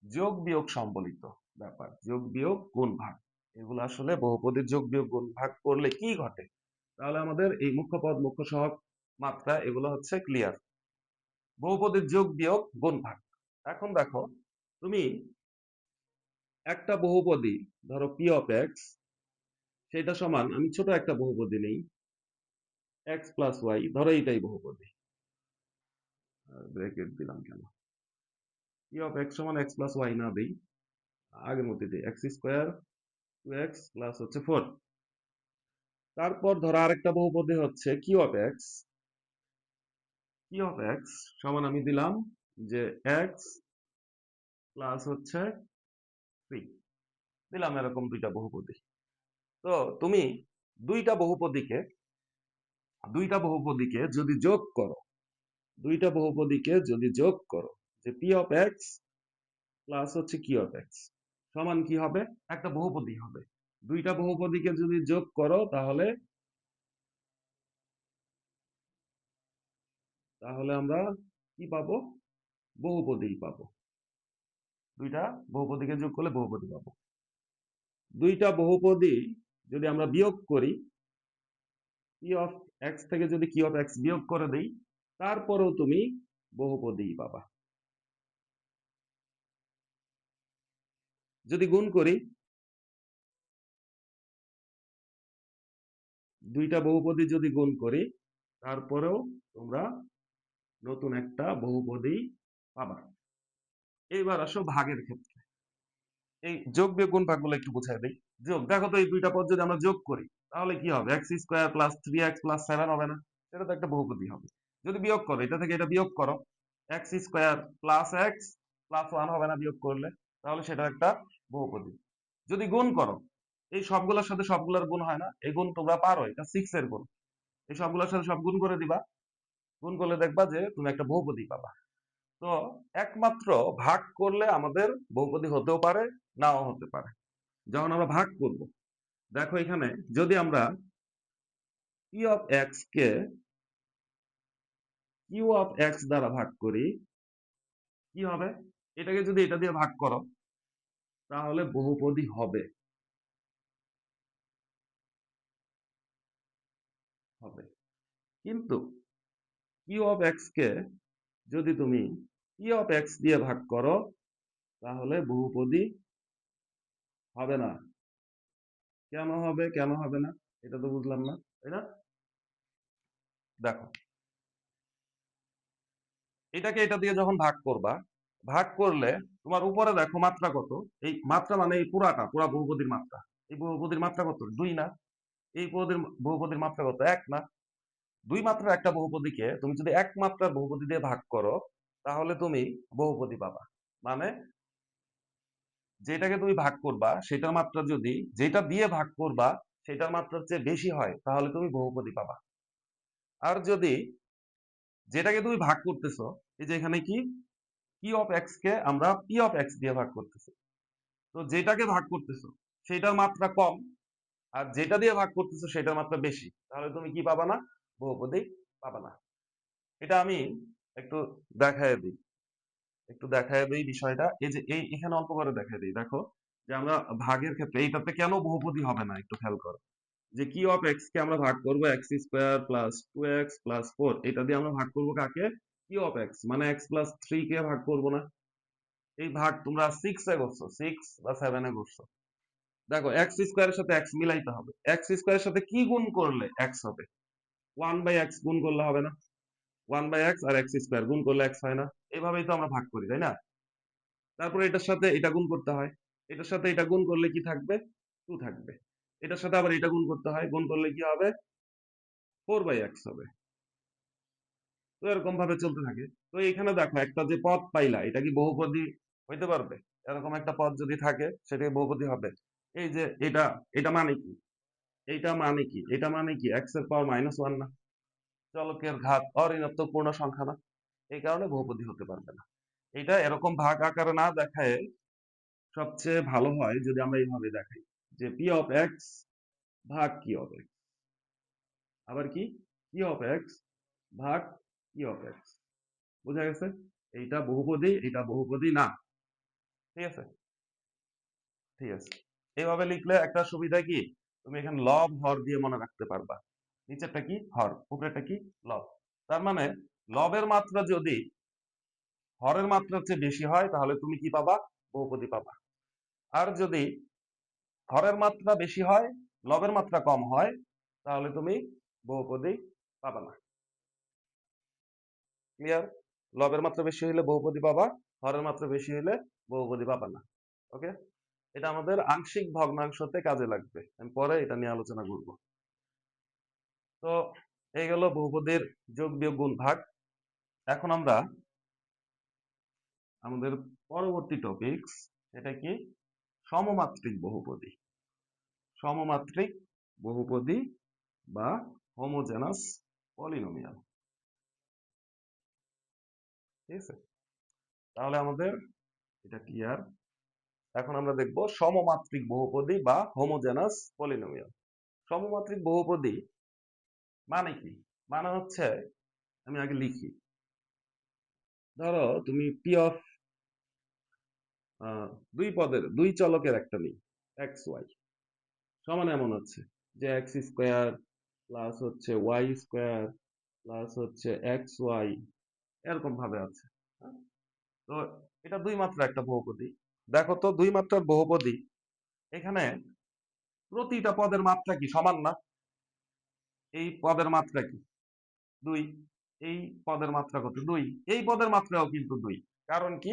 যোগ বিয়োগ সম্বলিত ব্যাপার, যোগ বিয়োগ গুণ ভাগ। এগুলো আসলে বহুপদীর যোগ বিয়োগ গুণ ভাগ করলে কি ঘটে, তাহলে আমাদের এই মুখ্য পদ, মুখ্য সহগ, মাত্রা এগুলো হচ্ছে ক্লিয়ার। বহুপদীর যোগ বিয়োগ গুণ ভাগ। এখন দেখো, তুমি একটা বহুপদী ধরো পি অফ এক্স, সেটা সমান, আমি ছোট একটা বহুপদী নেই, এক্স প্লাস ওয়াই, ধরো এইটাই বহুপদী, ব্রেকেট দিলাম কেন? পি অফ এক্স সমান এক্স প্লাস ওয়াই না দেই, আগের মধ্যে দিই এক্স স্কোয়ার 2x প্লাস হচ্ছে 4। তারপর ধরো আরেকটা বহুপদী হচ্ছে Q of X, Q of X সমান আমি দিলাম যে এক্স প্লাস হচ্ছে 3, দিলাম এরকম দুইটা বহুপদী। তো তুমি দুইটা বহুপদীকে, দুইটা বহুপদীকে যদি যোগ করো, দুইটা বহুপদীকে যদি যোগ করো, যে পি অফ এক্স প্লাস হচ্ছে কিউ অফ এক্স সমান কি হবে? একটা বহুপদী হবে। দুইটা বহুপদীকে যদি যোগ করো তাহলে, তাহলে আমরা কি পাবো? বহুপদী পাবো। দুইটা বহুপদীকে যোগ করলে বহুপদী পাবো। দুইটা বহুপদী যদি আমরা বিয়োগ করি, পি অফ এক্স থেকে যদি কিউ অফ এক্স বিয়োগ করে দেই, তারপরেও তুমি বহুপদী পাবা। যদি গুণ করি, দুইটা বহুপদী যদি গুণ করি, তারপরেও তোমরা নতুন একটা বহুপদী পাবা। এইবার আসো ভাগের ক্ষেত্রে। এই যোগ বিয়োগ গুণ ভাগগুলো একটু বুঝাই দিই। যোগ, দেখো তো এই দুইটা পদ যদি আমরা যোগ করি, তাহলে কি হবে? X square plus 3x plus 7 হবে না? এটা তো একটা বহুপদী হবে। যদি বিয়োগ করো, এটা থেকে এটা বিয়োগ করো, x square plus x plus 1 হবে না বিয়োগ করলে? তাহলে সেটা একটা বহুপদী। যদি গুণ করো, এই সবগুলোর সাথে সবগুলোর গুণ হয় না? এই গুণ তোমরা পারো, এটা 6 এর গুণ। এই সবগুলোর সাথে সব গুণ করে দিবা, গুণ করলে দেখবা যে তুমি একটা বহুপদী পাবা। তো একমাত্র ভাগ করলে আমাদের বহুপদী হতেও পারে, নাও হতে পারে। যখন আমরা ভাগ করব, দেখো এখানে যদি আমরা পি অফ এক্স কে কিউ অফ এক্স দ্বারা ভাগ করি, কি হবে? এটাকে যদি এটা দিয়ে ভাগ করো, তাহলে বহুপদী হবে। হবে। কিন্তু কিউ অফ এক্স কে যদি তুমি পি অফ এক্স দিয়ে ভাগ করো, তাহলে বহুপদী হবে না। কেন হবে, কেন হবে না? এটা তো বুঝলাম না, তাই না? দেখো, এটাকে এটা দিয়ে যখন ভাগ করবা, ভাগ করলে তোমার উপরে দেখো মাত্রা কত? এই মাত্রা মানে এই পুরা বহুপদীর মাত্রা। এই বহুপদীর মাত্রা কত? 2 না? এই বহুপদীর মাত্রা কত? 1 না? 2 মাত্রার একটা বহুপদীকে তুমি যদি 1 মাত্রার বহুপদী দিয়ে ভাগ করো, তাহলে তুমি বহুপদী পাবা। মানে যেটাকে তুমি ভাগ করবা সেটার মাত্রা যদি যেটা দিয়ে ভাগ করবা সেটার মাত্রার চেয়ে বেশি হয়, তাহলে তুমি বহুপদী পাবা। আর যদি যেটাকে তুমি ভাগ করতেছো, এই যে এখানে কি পি অফ এক্স কে আমরা পি অফ এক্স দিয়ে ভাগ করতেছি, তো যেটাকে ভাগ করতেছো সেটার মাত্রা কম, আর যেটা দিয়ে ভাগ করতেছো সেটার মাত্রা বেশি, তাহলে তুমি কি পাবা না? বহুপদী পাবা না। এটা আমি একটু দেখায় দিই, বিষয়টা। এই যে এখানে অল্প করে দেখায় দিই। দেখো যে আমরা ভাগের ক্ষেত্রে এইটাতে কেন বহুপদী হবে না, একটু খেয়াল করো। যে কি অফ এক্স কে আমরা ভাগ করবো x square plus 2x plus 4, এটা দিয়ে আমরা ভাগ করবো কাকে? কি অফ এক্স মানে এক্স প্লাস 3 কে ভাগ করবো না? এই ভাগ তোমরা 6 এ করছো, 6 বা 7 এ করছো। দেখো এক্স স্কোয়ারের সাথে এক্স মিলাইতে হবে। এক্স স্কোয়ারের সাথে কি গুণ করলে এক্স হবে? 1/x গুণ করলে হবে না? 1/x আর এক্স স্কোয়ার গুণ করলে এক্স হয় না? এইভাবেই তো আমরা ভাগ করি, তাই না? তারপরে এটার সাথে এটা গুণ করতে হয়, এটার সাথে এটা গুণ করলে কি থাকবে? 2 থাকবে। এটার সাথে আবার এটা গুণ করতে হয়, গুণ করলে কি হবে? 4/x হবে। তো এরকম ভাবে চলতে থাকে। তো এখানে দেখো একটা যে পদ পাইলা, এটা কি বহুপদী হইতে পারবে? এরকম একটা পদ যদি থাকে সেটা বহুপদী হবে। এই যে এটা, এটা মানে কি? এটা মানে কি? এটা মানে কি এক্স এর পাওয়ার -1 না? চলকের ঘাত অঋণাত্মক পূর্ণ সংখ্যা না? এই কারণে বহুপদী হতে পারবে না। এটা এরকম ভাগ আকারে না দেখায় সবচেয়ে ভালো হয় যদি আমরা এইভাবে দেখাই, যে পি অফ এক্স ভাগ কি অফ এক্স, আবার কি পি অফ এক্স ভাগ কি অফ এক্স। বুঝা গেছে? এইটা বহুপদী, এটা বহুপদী না। ঠিক আছে? ঠিক আছে। এইভাবে লিখলে একটা সুবিধা কি, তুমি এখানে লব হর দিয়ে মনে রাখতে পারবা। নিচেরটা কি? হর, উপরেরটা কি? লব। তার মানে লবের মাত্রা যদি হরের মাত্রার চেয়ে বেশি হয়, তাহলে তুমি কি পাবা? বহুপদী পাবা। আর যদি হরের মাত্রা বেশি হয়, লবের মাত্রা কম হয়, তাহলে তুমি বহুপদী পাবা না। ক্লিয়ার? লবের মাত্রা বেশি হইলে বহুপদী পাবা, হরের মাত্রা বেশি হইলে বহুপদী পাবা না। ওকে? এটা আমাদের আংশিক ভগ্নাংশতে কাজে লাগবে, আমি পরে এটা নিয়ে আলোচনা করব। তো এই গেল বহুপদীর যোগ বিয়োগ গুণ ভাগ। এখন আমরা আমাদের পরবর্তী টপিকস, এটা কি? সমমাত্রিক বহুপদী। সমমাত্রিক বহুপদী বা হোমোজেনাস পলিনোমিয়াল। ঠিক আছে? তাহলে আমাদের এটা ক্লিয়ার। এখন আমরা দেখব সমমাত্রিক বহুপদী বা হোমোজেনাস পলিনোমিয়াল। সমমাত্রিক বহুপদী মানে কি? মানে হচ্ছে, আমি আগে লিখি। ধরো তুমি পি অফ দুই চলকের একটা নিই, এক্স ওয়াই, সমান এমন হচ্ছে যে এক্স স্কোয়ার প্লাস হচ্ছে ওয়াই স্কোয়ার প্লাস হচ্ছে এক্স ওয়াই, এরকম ভাবে আছে। হ্যাঁ? তো এটা দুই মাত্রার একটা বহুপদী। দেখো তো দুই মাত্রার বহুপদী, এখানে প্রতিটা পদের মাত্রা কি সমান না? এই পদের মাত্রা কি? 2। এই পদের মাত্রা কত? 2। এই পদের মাত্রাও কিন্তু 2। কারণ কি?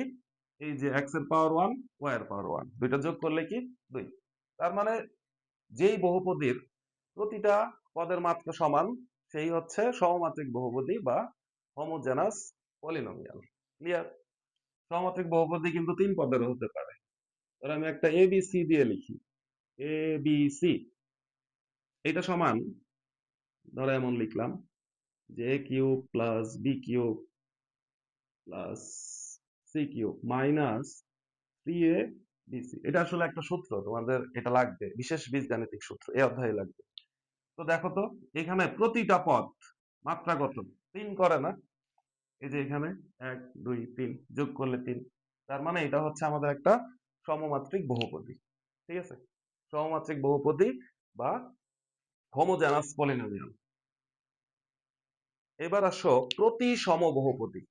এই যে x এর পাওয়ার 1, y এর পাওয়ার 1, দুইটা যোগ করলে কি? 2। তার মানে যেই বহুপদীর প্রতিটা পদের মাত্রা সমান, সেই হচ্ছে সমমাত্রিক বহুপদী বা হোমোজেনাস পলিনোমিয়াল। ক্লিয়ার? সমমাত্রিক বহুপদী কিন্তু 3 পদেরও হতে পারে। ধর আমি একটা এবিসি দিয়ে লিখি, এবিসি, এটা সমান, ধরো এমন লিখলাম যে a cube plus b cube plus c cube minus 3a বিসি। এটা আসলে একটা সূত্র, তোমাদের এটা লাগবে, বিশেষ বীজগাণিতিক সূত্র এই অধ্যায়ে লাগবে। তো দেখো তো, এখানে প্রতিটা পদ মাত্রা কত? 3 করে না? এই যে এখানে 1 2 3 যোগ করলে 3, তার মানে এটা হচ্ছে আমাদের একটা সমমাত্রিক বহুপদী। ঠিক আছে? সমমাত্রিক বহুপদী বা হোমোজেনাস পলিনোমিয়াল। এবার আসো প্রতিসম বহুপদী।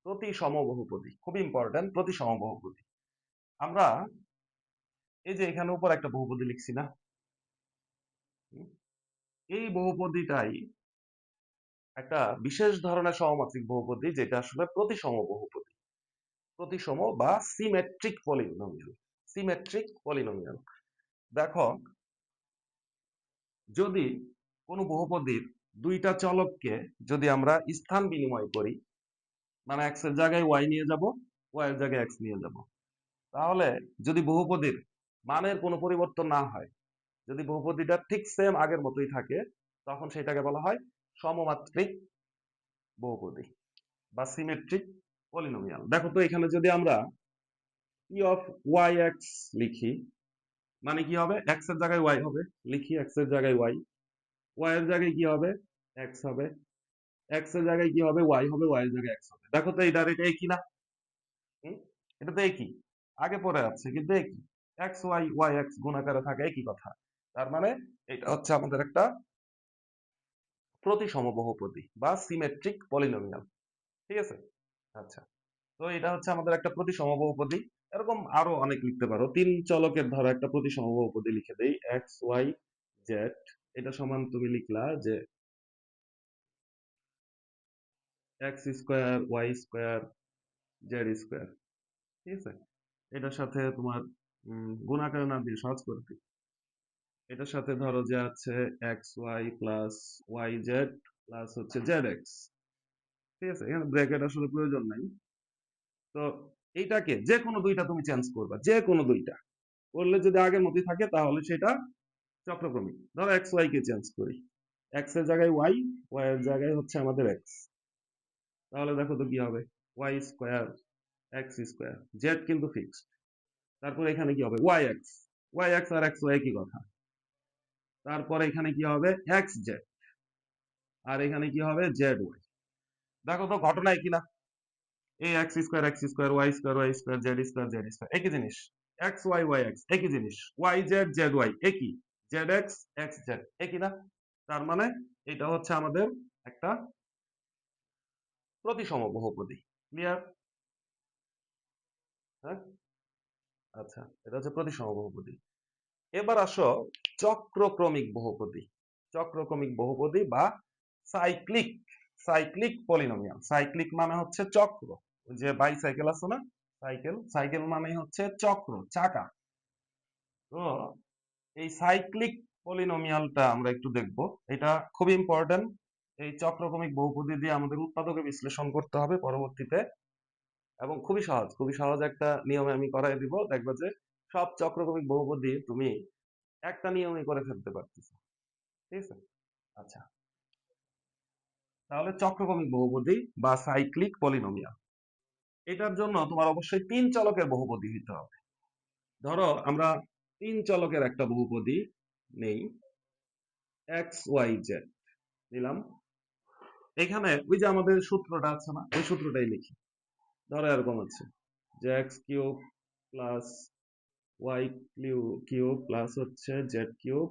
প্রতিসম বহুপদী খুব ইম্পর্টেন্ট। প্রতিসম বহুপদী আমরা এই যে এখানে উপর একটা বহুপদী লিখছি না, হুম? এই বহুপদীটাই একটা বিশেষ ধরনের সমমাত্রিক বহুপদী, যেটা আসলে প্রতিসম বহুপদী। প্রতিসম বা সিমেট্রিক পলিনোমিয়াল। Symmetric polynomial. দেখো, যদি কোনো বহুপদীর দুইটা চলককে যদি আমরা স্থান বিনিময় করি, মানে এক্স এর জায়গায় ওয়াই নিয়ে যাব, ওয়াই এর জায়গায় এক্স নিয়ে যাব, তাহলে যদি বহুপদীর মানের কোনো পরিবর্তন না হয়, যদি বহুপদীটা ঠিক সেম আগের মতোই থাকে, তখন সেটাকে বলা হয় সমমাত্রিক বহুপদী বা সিমেট্রিক পলিনোমিয়াল। দেখো তো, এখানে যদি আমরা পি অফ ওয়াই এক্স লিখি, মানে কি হবে? এক্স এর জায়গায় ওয়াই হবে, লিখি এক্স এর জায়গায় ওয়াই, ওয়াই এর জায়গায় কি হবে? এক্স হবে, এক্স এর জায়গায় কি হবে? ওয়াই হবে, ওয়াই এর জায়গায় এক্স হবে। দেখো তো, এইটার এটা একই না? হুম? এটা তো একই, আগে পরে আছে কিন্তু একই। এক্স ওয়াই ওয়াই এক্স গুণ আকারে থাকে, একই কথা। তার মানে এটা হচ্ছে আমাদের একটা প্রতিসম বহুপদী বা সিমেট্রিক পলিনোমিয়াল। ঠিক আছে? আচ্ছা, তো এটা হচ্ছে আমাদের একটা প্রতিসম বহুপদী। এরকম আরো অনেক লিখতে পারো। 3 চলকের ধরো একটা প্রতিসম বহুপদী লিখে দেই, এক্স ওয়াই জেড। এটা সমান তুমি লিখলা যে x square Y square Z square. ঠিক আছে? এটার সাথে তোমার গুণ আকারে না দিয়ে সহজ করে দিই। এটার সাথে ধরো যে আছে X Y plus Y Z plus হচ্ছে জেড এক্স। ঠিক আছে? এখানে ব্র্যাকেট আসলে প্রয়োজন নাই। তো এইটাকে যে কোনো দুইটা তুমি চেঞ্জ করবা, যে কোনো দুইটা করলে যদি আগের মতোই থাকে, তাহলে সেটা চক্রক্রমিক। ধরো এক্স ওয়াই কে চেঞ্জ করি, এক্স এর জায়গায় ওয়াই, ওয়াই এর জায়গায় হচ্ছে আমাদের এক্স, তাহলে দেখো তো কি হবে? Y square X square, Z কিন্তু ফিক্সড। তারপর এখানে কি হবে? ওয়াই এক্স, ওয়াই এক্স আর এক্স ওয়াই একই কথা। তারপরে এখানে কি হবে? এক্স জেড, আর এখানে কি হবে? Z Y. দেখো তো, ঘটনা একই না? এই X square Y square Z square একই জিনিস। এক্স ওয়াই ওয়াই এক্স একই জিনিস, ওয়াই জেড জেড ওয়াই একই, জেড এক্স এক্স জেড একই না? তার মানে এটা হচ্ছে আমাদের একটা প্রতিসম বহুপদী। ক্লিয়ার? হ্যাঁ, আচ্ছা, এটা হচ্ছে প্রতিসম বহুপদী। এবার আসো চক্রক্রমিক বহুপদী। চক্রক্রমিক বহুপদী বা সাইক্লিক, সাইক্লিক পলিনোমিয়াল। সাইক্লিক মানে হচ্ছে চক্র। ওই যে বাইসাইকেল আছে না, সাইকেল, সাইকেল মানে হচ্ছে চক্র, চাকা। তো এই সাইক্লিক পলিনোমিয়ালটা আমরা একটু দেখব। এটা খুব ইম্পর্টেন্ট। এই চক্রক্রমিক বহুপদী দিয়ে আমাদের উৎপাদকে বিশ্লেষণ করতে হবে পরবর্তীতে, এবং খুবই সহজ, খুবই সহজ একটা নিয়মে আমি করাই দিব। দেখবে যে সব চক্রক্রমিক বহুপদী তুমি একটা নিয়মে করে ফেলতে পারতেছো। ঠিক আছে? আচ্ছা, তাহলে চক্রক্রমিক বহুপদী বা সাইক্লিক পলিনোমিয়াল, এটার জন্য তোমার অবশ্যই 3 চলকের বহুপদী হইতে হবে। ধরো আমরা 3 চলকের একটা বহুপদী নেই, এক্স ওয়াই জেড নিলাম। এখানে ওই যে আমাদের সূত্রটা আছে না, ওই সূত্রটাই লিখি। ধরো এরকম আছে যে x cube plus y cube plus হচ্ছে জেড কিউব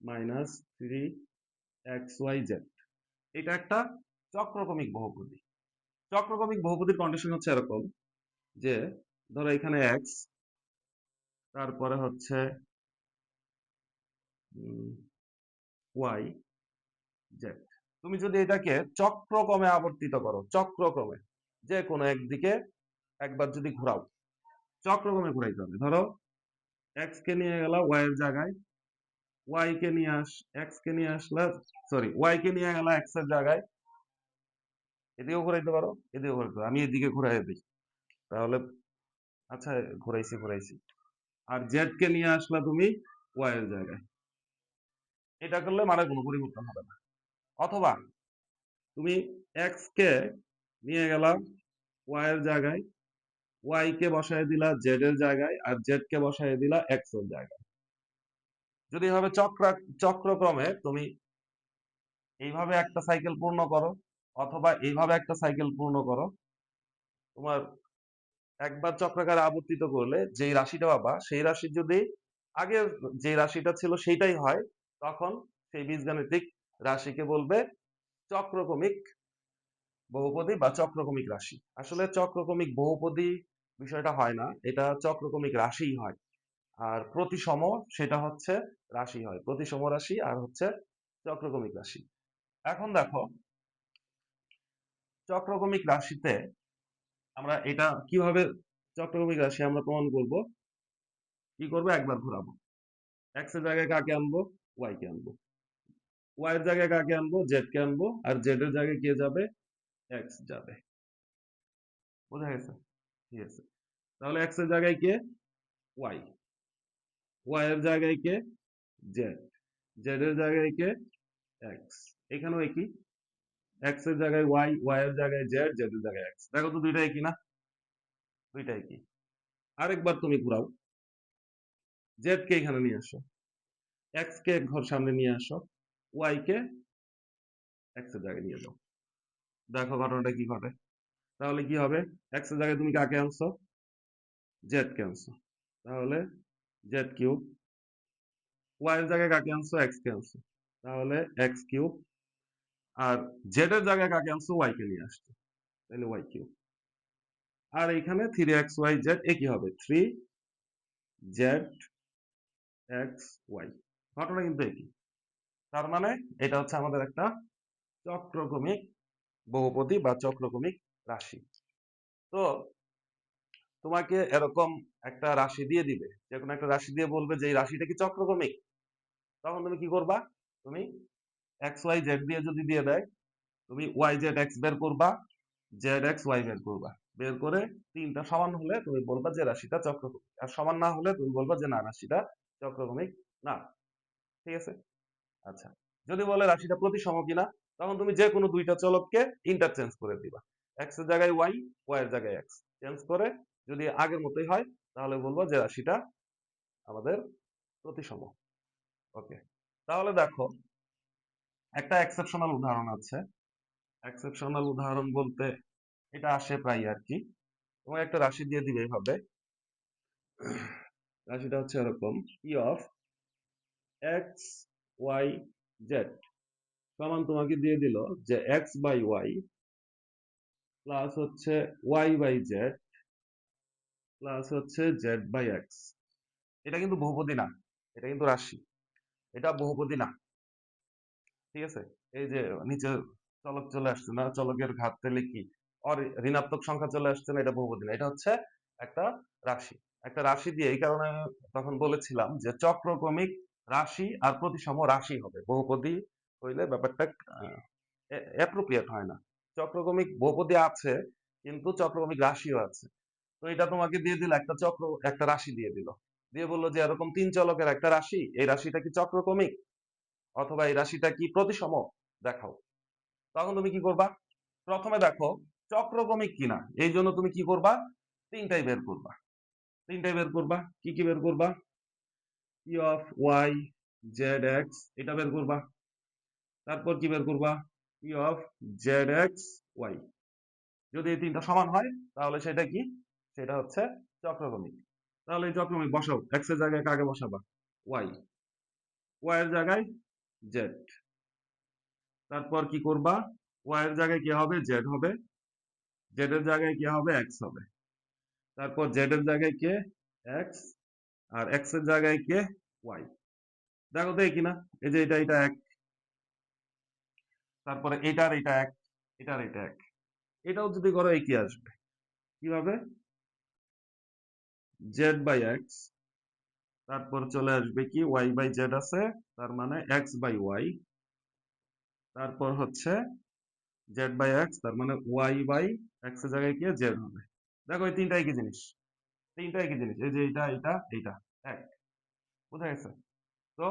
মাইনাস 3xyz। এটা একটা চক্রক্রমিক বহুপদী। চক্রক্রমিক বহুপদীর কন্ডিশন হচ্ছে এরকম যে, ধরো এখানে এক্স, তারপরে হচ্ছে ওয়াই জেড। তুমি যদি এটাকে চক্রক্রমে আবর্তিত করো, চক্রক্রমে যে কোনো একদিকে একবার যদি ঘোরাও, চক্রক্রমে ঘুরাইতে হবে। ধরো এক্স কে নিয়ে গেলাম ওয়াই এর জায়গায়, ওয়াই কে নিয়ে এক্স কে নিয়ে আসলা, সরি ওয়াই কে নিয়ে গেলা এক্স এর জায়গায়, এদিকেও ঘুরাইতে পারো, এদিকেও ঘুরাইতে পারো, আমি এদিকে ঘুরাই দিই তাহলে। আচ্ছা, ঘুরাইছি। আর জেড কে নিয়ে আসলা তুমি ওয়াই এর জায়গায়, এটা করলে মানে কোনো পরিবর্তন হবে না। অথবা তুমি এক্স কে নিয়ে গেলা ওয়াই এর জায়গায়, ওয়াই কে বসায় দিলা জেড এর জায়গায়, আর জেড কে বসায় দিলা এক্স এর জায়গায়। যদি এভাবে চক্রক্রমে তুমি এইভাবে একটা সাইকেল পূর্ণ করো, অথবা এইভাবে একটা সাইকেল পূর্ণ করো, তোমার একবার চক্রাকারে আবর্তিত করলে যেই রাশিটা পাবা, সেই রাশির যদি আগের যে রাশিটা ছিল সেইটাই হয়, তখন সেই বীজগাণিতিক রাশিকে বলবে চক্রক্রমিক বহুপদী বা চক্রক্রমিক রাশি। আসলে চক্রক্রমিক বহুপদী বিষয়টা হয় না, এটা চক্রক্রমিক রাশিই হয়। আর প্রতিসম সেটা হচ্ছে রাশি হয়, প্রতিসম রাশি আর হচ্ছে চক্রক্রমিক রাশি। এখন দেখো, চক্রক্রমিক রাশিতে আমরা এটা কিভাবে, চক্রক্রমিক রাশি আমরা প্রমাণ করব, কি করবো, একবার ঘোরাবো। এক্স এর জায়গায় কাকে আনবো, ওয়াই কে আনবো। ওয়াই এর জায়গায় কাকে আনবো, জেড কে আনবো। আর জেড এর জায়গায় কে যাবে, এক্স যাবে। বোঝা গেছে? ঠিক আছে, তাহলে এক্স এর জায়গায় কে, ওয়াই। ওয়াই এর জায়গায় কে, জেড। জেড এর জায়গায় কে, এক্স। এখানেও একই, এক্স এর জায়গায় ওয়াই, ওয়াই এর জায়গায় জেড, জেড এর জায়গায় এক্স। দেখো তো দুইটা একই না? দুইটা একই। আরেকবার তুমি ঘুরাও, জেড কে এখানে নিয়ে আসো, এক্স কে ঘর সামনে নিয়ে আসো, ওয়াই কে এক্স এর জায়গায় নিয়ে যাও। দেখো ঘটনাটা কি ঘটে। তাহলে কি হবে, এক্স এর জায়গায় তুমি কাকে আনছো, জেড কে আনছো, তাহলে জেড কিউব। ওয়াই এর জায়গায় কাকে আনছো, এক্স কে আনছো, তাহলে এক্স কিউব। আর জেড এর জায়গায় কাকে আনছো, ওয়াই কে নিয়ে আসছো, তাহলে ওয়াই কিউব। আর এখানে 3xyz একই হবে, 3zxy। ঘটনা কিন্তু একই। তার মানে এটা হচ্ছে আমাদের একটা চক্রক্রমিক বহুপদী বা চক্রক্রমিক রাশি। তো তোমাকে এরকম একটা রাশি দিয়ে দিবে, যে কোনো একটা রাশি দিয়ে বলবে যে এই রাশিটা কি চক্রক্রমিক, তখন তুমি কি করবা, তুমি এক্স ওয়াই জেড দিয়ে যদি দিয়ে দেয়, তুমি ওয়াই জেড এক্স বের করবা, জেড এক্স ওয়াই বের করবা। বের করে তিনটা সমান হলে তুমি বলবা যে রাশিটা চক্রক্রমিক, আর সমান না হলে তুমি বলবা যে না, রাশিটা চক্রক্রমিক না। ঠিক আছে? আচ্ছা, যদি বলে রাশিটা প্রতিসম কিনা, তখন তুমি যে কোনো দুইটা চলককে ইন্টারচেঞ্জ করে দিবা। এক্স এর জায়গায় ওয়াই, ওয়াই এর জায়গায় এক্স চেঞ্জ করে যদি আগের মতোই হয়, তাহলে বলবো যে রাশিটা আমাদের প্রতিসম। ওকে, তাহলে দেখো একটা এক্সেপশনাল উদাহরণ আছে। এক্সেপশনাল উদাহরণ বলতে এটা আসে প্রায় আর কি। তোমার একটা রাশি দিয়ে দিবে এইভাবে, রাশিটা হচ্ছে এরকম, e of x y z সমান তোমাকে দিয়ে দিল যে এক্স বাই ওয়াই প্লাস হচ্ছে ওয়াই বাই জেড প্লাস হচ্ছে জেড বাই এক্স। এটা কিন্তু বহুপদী না, এটা কিন্তু রাশি, এটা বহুপদী না। ঠিক আছে, এই যে নিচে চলক চলে আসছে না, চলকের ঘাত পেলে কি ঋণাত্মক সংখ্যা চলে আসছে না, এটা বহুপদী না, এটা হচ্ছে একটা রাশি। একটা রাশি দিয়ে, এই কারণে আমি তখন বলেছিলাম যে চক্রক্রমিক রাশি আর প্রতিসম রাশি হবে, বহুপদী হইলে ব্যাপারটা অ্যাপ্রোপ্রিয়েট হয় না। চক্রক্রমিক বহুপদী আছে, কিন্তু চক্রক্রমিক রাশিও আছে। তো এটা তোমাকে দিয়ে দিল, একটা চক্র, একটা রাশি দিয়ে দিল, দিয়ে বললো যে এরকম তিন চলকের একটা রাশি, এই রাশিটা কি চক্রক্রমিক অথবা এই রাশিটা কি প্রতিসম দেখাও। তখন তুমি কি করবা, প্রথমে দেখো চক্রক্রমিক কিনা, এই জন্য তুমি কি করবা, তিনটাই বের করবা। তিনটাই বের করবা, কি কি বের করবা, p of y z x এটা বের করবা। তারপর কি বের করবা, p of z x y. যদি এই তিনটা সমান হয়, তাহলে সেটা কি, সেটা হচ্ছে চক্রক্রমিক। তাহলে এই চক্রক্রমিক বসাও, এক্স এর জায়গায় কাকে বসাবা, ওয়াই। ওয়াই এর জায়গায় জেড। তারপর কি করবা, ওয়াই এর জায়গায় কি হবে, জেড হবে। জেড এর জায়গায় কি হবে, এক্স হবে। তারপর জেড এর জায়গায় কে, এক্স। আর এক্স এর জায়গায় কে, ওয়াই। দেখো তো কি না, এই যে এটা এক, তারপরে এটার এটা এক, এটার এটা এক। এটাও যদি করো একই আসবে। কিভাবে, জেড বাই এক্স, তারপর চলে আসবে কি ওয়াই বাই জেড আছে, তার মানে এক্স বাই ওয়াই, তারপর হচ্ছে জেড বাই এক্স, তার মানে ওয়াই বাই এক্স এর জায়গায় কি জেড হবে। দেখো এই তিনটা একই জিনিস, তিনটা একই জিনিস, এই যে এটা এটা এইটা এক, বুঝা গেছে? তো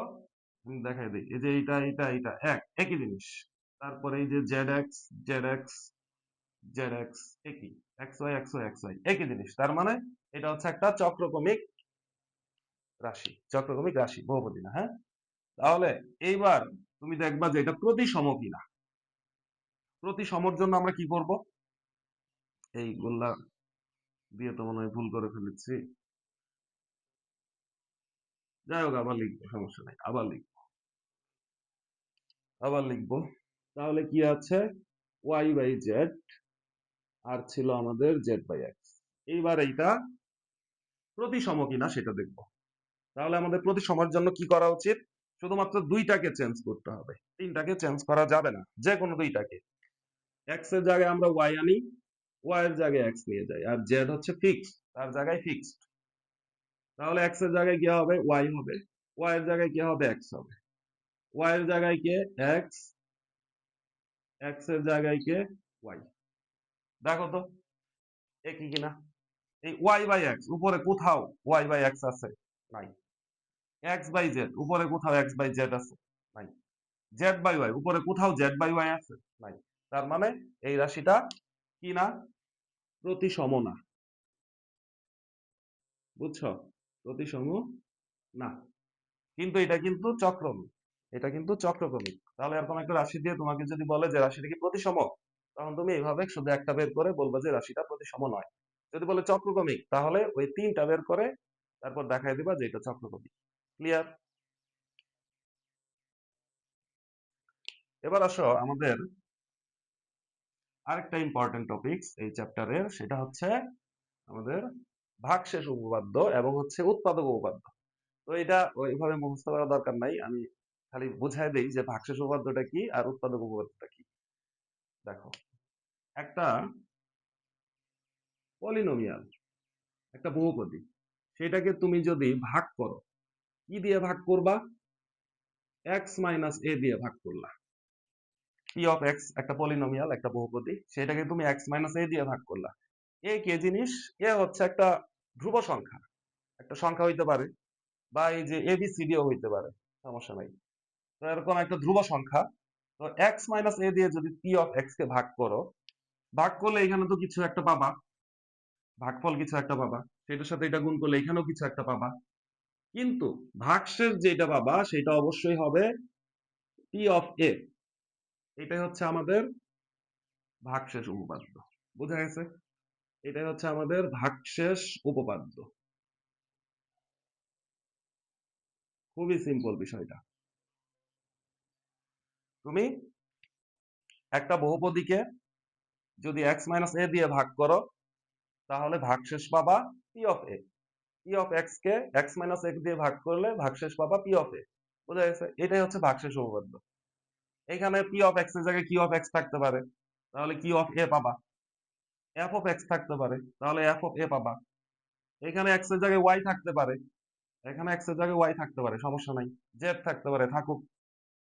আমি দেখাই দিই, এই যে এইটা এইটা এইটা একই জিনিস। তারপরে এই যে Z x Z x Z x একই, এক্স ওয়াই এক্স ওয়াই একই জিনিস। তার মানে এটা হচ্ছে একটা চক্রক্রমিক রাশি, চক্রক্রমিক রাশি, বহুপদী না, হ্যাঁ? তাহলে এইবার তুমি দেখবা যে এটা প্রতিসম কিনা। প্রতিসমর জন্য আমরা কি করব? এইগুলা দিয়ে তো মনে হয় ভুল করে ফেলেছি। যাই হোক, আবার লিখবো, সমস্যা নাই, আবার লিখবো। তাহলে কি আছে? ওয়াই বাই জেড, আর ছিল আমাদের জেড বাই এক্স। এইবার এইটা প্রতিসম কিনা সেটা দেখবো। তাহলে আমাদের প্রতিসমর জন্য কি করা উচিত? শুধুমাত্র দুইটাকে চেঞ্জ করতে হবে, তিনটাকে চেঞ্জ করা যাবে না, যে কোনো দুইটাকে। এক্স এর জায়গায় আমরা ওয়াই আনি, ওয়াই এর জায়গায় এক্স নিয়ে যাই, আর জেড হচ্ছে ফিক্সড, তার জায়গায় ফিক্সড। তাহলে এক্স এর জায়গায় কি হবে? ওয়াই হবে। ওয়াই এর জায়গায় কি হবে? এক্স হবে। ওয়াই এর জায়গায় কে? এক্স। এক্স এর জায়গায় কে? ওয়াই। দেখো তো একই কিনা। এই ওয়াই বাই এক্স উপরে কোথাও ওয়াই বাই এক্স আছে? নাই। এক্স বাই জেড উপরে কোথাও এক্স বাই জেড আছে? নাই। জেড বাই ওয়াই উপরে কোথাও জেড বাই ওয়াই আছে? নাই। তার মানে এই রাশিটা কি না? প্রতিসম না। বুঝছো? প্রতিসম না। কিন্তু এটা কিন্তু চক্রমিক, এটা কিন্তু চক্রক্রমিক। তাহলে এরকম একটা রাশি দিয়ে তোমাকে যদি বলে যে রাশিটা কি প্রতিসম, তখন তুমি এইভাবে শুধু একটা বের করে বলবা যে রাশিটা প্রতিসম নয়। যদি বলে চক্রক্রমিক, তাহলে ওই তিনটা বের করে তারপর দেখাই দিবা যে এটা চক্রক্রমিক। ক্লিয়ার? এবার আসো আমাদের আরেকটা ইম্পর্টেন্ট টপিকস এই চ্যাপ্টারের, সেটা হচ্ছে আমাদের ভাগশেষ উপপাদ্য এবং হচ্ছে উৎপাদক উপপাদ্য। তো এটা ওইভাবে মুখস্থ করার দরকার নাই, আমি খালি বুঝাই দেই যে ভাগশেষ উপপাদ্যটা কি আর উৎপাদক উপপাদ্যটা কি। দেখো, একটা পলিনোমিয়াল, একটা বহুপদী, সেটাকে তুমি যদি ভাগ করো, কি দিয়ে ভাগ করবা? এক্স মাইনাস এ দিয়ে ভাগ করলা। পি অফ এক্স একটা পলিনোমিয়াল, একটা বহুপদী, সেটাকে তুমি এক্স মাইনাস এ দিয়ে ভাগ করলা। এ কে জিনিস? এ হচ্ছে একটা ধ্রুব সংখ্যা, একটা সংখ্যা হইতে পারে, বা এই যে এবিসিডিও হইতে পারে, সমস্যা নাই। তো এরকম একটা ধ্রুব সংখ্যা। তো এক্স মাইনাস এ দিয়ে যদি পি অফ এক্স কে ভাগ করো, ভাগ করলে এখানে তো কিছু একটা পাবা, ভাগফল কিছু একটা পাবা, সেটার সাথে এটা গুণ করলে এখানেও কিছু একটা পাবা। কিন্তু ভাগশেষ যেটা পাবা সেটা অবশ্যই হবে পি অফ এ। এটাই হচ্ছে আমাদের ভাগশেষ উপপাদ্য। বোঝা গেছে? এটাই হচ্ছে আমাদের ভাগশেষ উপপাদ্য। খুবই সিম্পল বিষয়টা। তুমি একটা বহুপদীকে যদি এক্স মাইনাস এ দিয়ে ভাগ করো, তাহলে ভাগশেষ পাবা P of A. P of X K x minus x দিয়ে ভাগ করলে ভাগশেষ পাবা পি অফ এ। বোঝা গেছে? এটাই হচ্ছে ভাগশেষ উপপাদ্য। এখানে পি অফ এক্স এর জায়গায় কিউ অফ এক্স থাকতে পারে, তাহলে কিউ অফ এ পাবা। এফ অফ এক্স থাকতে পারে, তাহলে এফ অফ এ পাবা। এখানে এক্স এর জায়গায় ওয়াই থাকতে পারে, এখানে এক্স এর জায়গায় ওয়াই থাকতে পারে, সমস্যা নাই। জেড থাকতে পারে, থাকুক।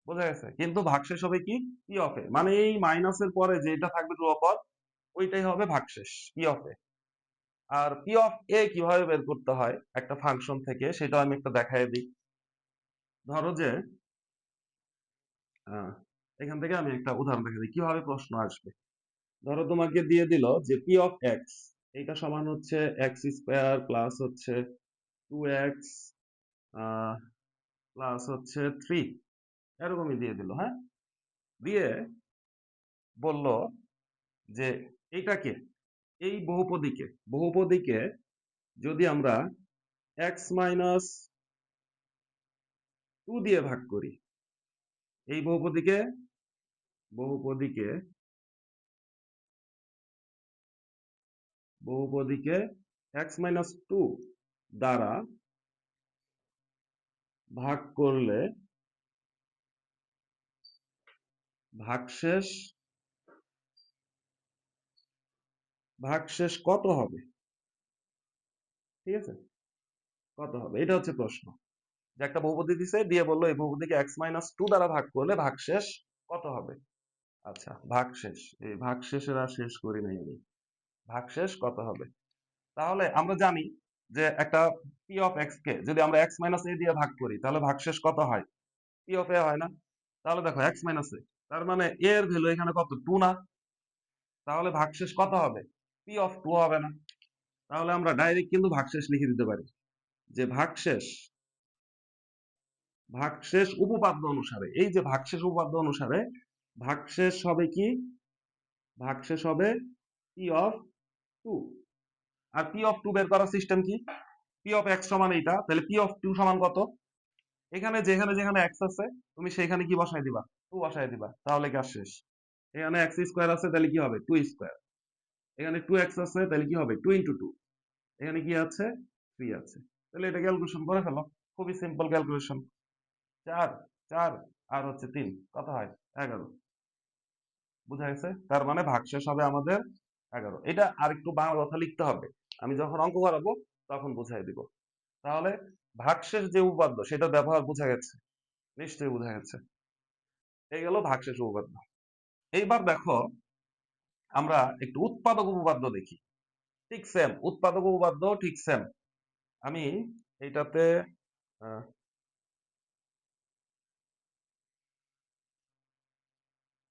বোঝা গেছে? কিন্তু ভাগশেষ হবে কি? পি অফ এ। মানে এই মাইনাসের পরে যেটা থাকবে ধ্রুবপদ, ওইটাই হবে ভাগশেষ, পি অফ এ। আর পি অফ এ কিভাবে বের করতে হয় একটা ফাংশন থেকে, সেটা আমি একটা দেখাই দিই। ধরো যে আহ, এখান থেকে আমি একটা উদাহরণ দেখে দিই কিভাবে প্রশ্ন আসবে। ধরো তোমাকে দিয়ে দিল যে পি অফ এক্স এইটা সমান হচ্ছে এক্স স্কোয়ার প্লাস হচ্ছে 2x প্লাস হচ্ছে 3, এরকমই দিয়ে দিল, হ্যাঁ? দিয়ে বলল যে এইটাকে, এই বহুপদীকে যদি আমরা এক্স মাইনাস 2 দিয়ে ভাগ করি, এই বহুপদীকে বহুপদীকে এক্স মাইনাস 2 দ্বারা ভাগ করলে ভাগশেষ ভাগশেষ কত হবে? ঠিক আছে? কত হবে? এটা হচ্ছে প্রশ্ন। যে একটা বহুপদী দিছে, দিয়ে বললো এই বহুপদীকে x-2 দ্বারা ভাগ করলে ভাগশেষ কত হবে। আচ্ছা, ভাগশেষ, এই ভাগশেষের আর শেষ করি নাই আমি। ভাগশেষ কত হবে? তাহলে আমরা জানি যে একটা p অফ x কে যদি আমরা x-a দিয়ে ভাগ করি তাহলে ভাগশেষ কত হয়? p অফ a হয় না? তাহলে দেখো x-a, তার মানে a এর ভ্যালু এখানে কত? 2 না? তাহলে ভাগশেষ কত হবে? p অফ 2 হবে না? তাহলে আমরা ডাইরেক্ট কিন্তু ভাগশেষ লিখে দিতে পারি যে ভাগশেষ উপপাদ্য অনুসারে, এই যে ভাগশেষ উপপাদ্য অনুসারে ভাগশেষ হবে কি? ভাগশেষ হবে p অফ 2। আর p অফ 2 বের করার সিস্টেম কি? p অফ x সমান এইটা, তাহলে p অফ 2 সমান কত? এখানে যেখানে যেখানে x আছে তুমি সেখানে কি বসাই দিবা? 2 বসাই দিবা, তাহলে কাজ শেষ। এখানে x স্কয়ার আছে, তাহলে কি হবে? 2 স্কয়ার। এখানে 2x আছে, তাহলে কি হবে? 2 ইনটু 2। এখানে কি আছে? 3 আছে। তাহলে এটা ক্যালকুলেশন করে ফেলো, খুবই সিম্পল ক্যালকুলেশন। 4 4 আর হচ্ছে 3, কত হয়? 11। বুঝা গেছে? তার মানে ভাগশেষ হবে আমাদের 11। এটা আরেকটু বাংলা কথা লিখতে হবে, আমি যখন অঙ্ক করাবো তখন বুঝাই দিব। তাহলে ভাগশেষ যে উপপাদ্য সেটা ব্যবহার বোঝা গেছে, নিশ্চয়ই বোঝা গেছে। এই গেল ভাগশেষ উপপাদ্য। এইবার দেখো আমরা একটু উৎপাদক উপপাদ্য দেখি। ঠিক সেম, উৎপাদক উপপাদ্য ঠিক সেম। আমি এইটাতে আহ,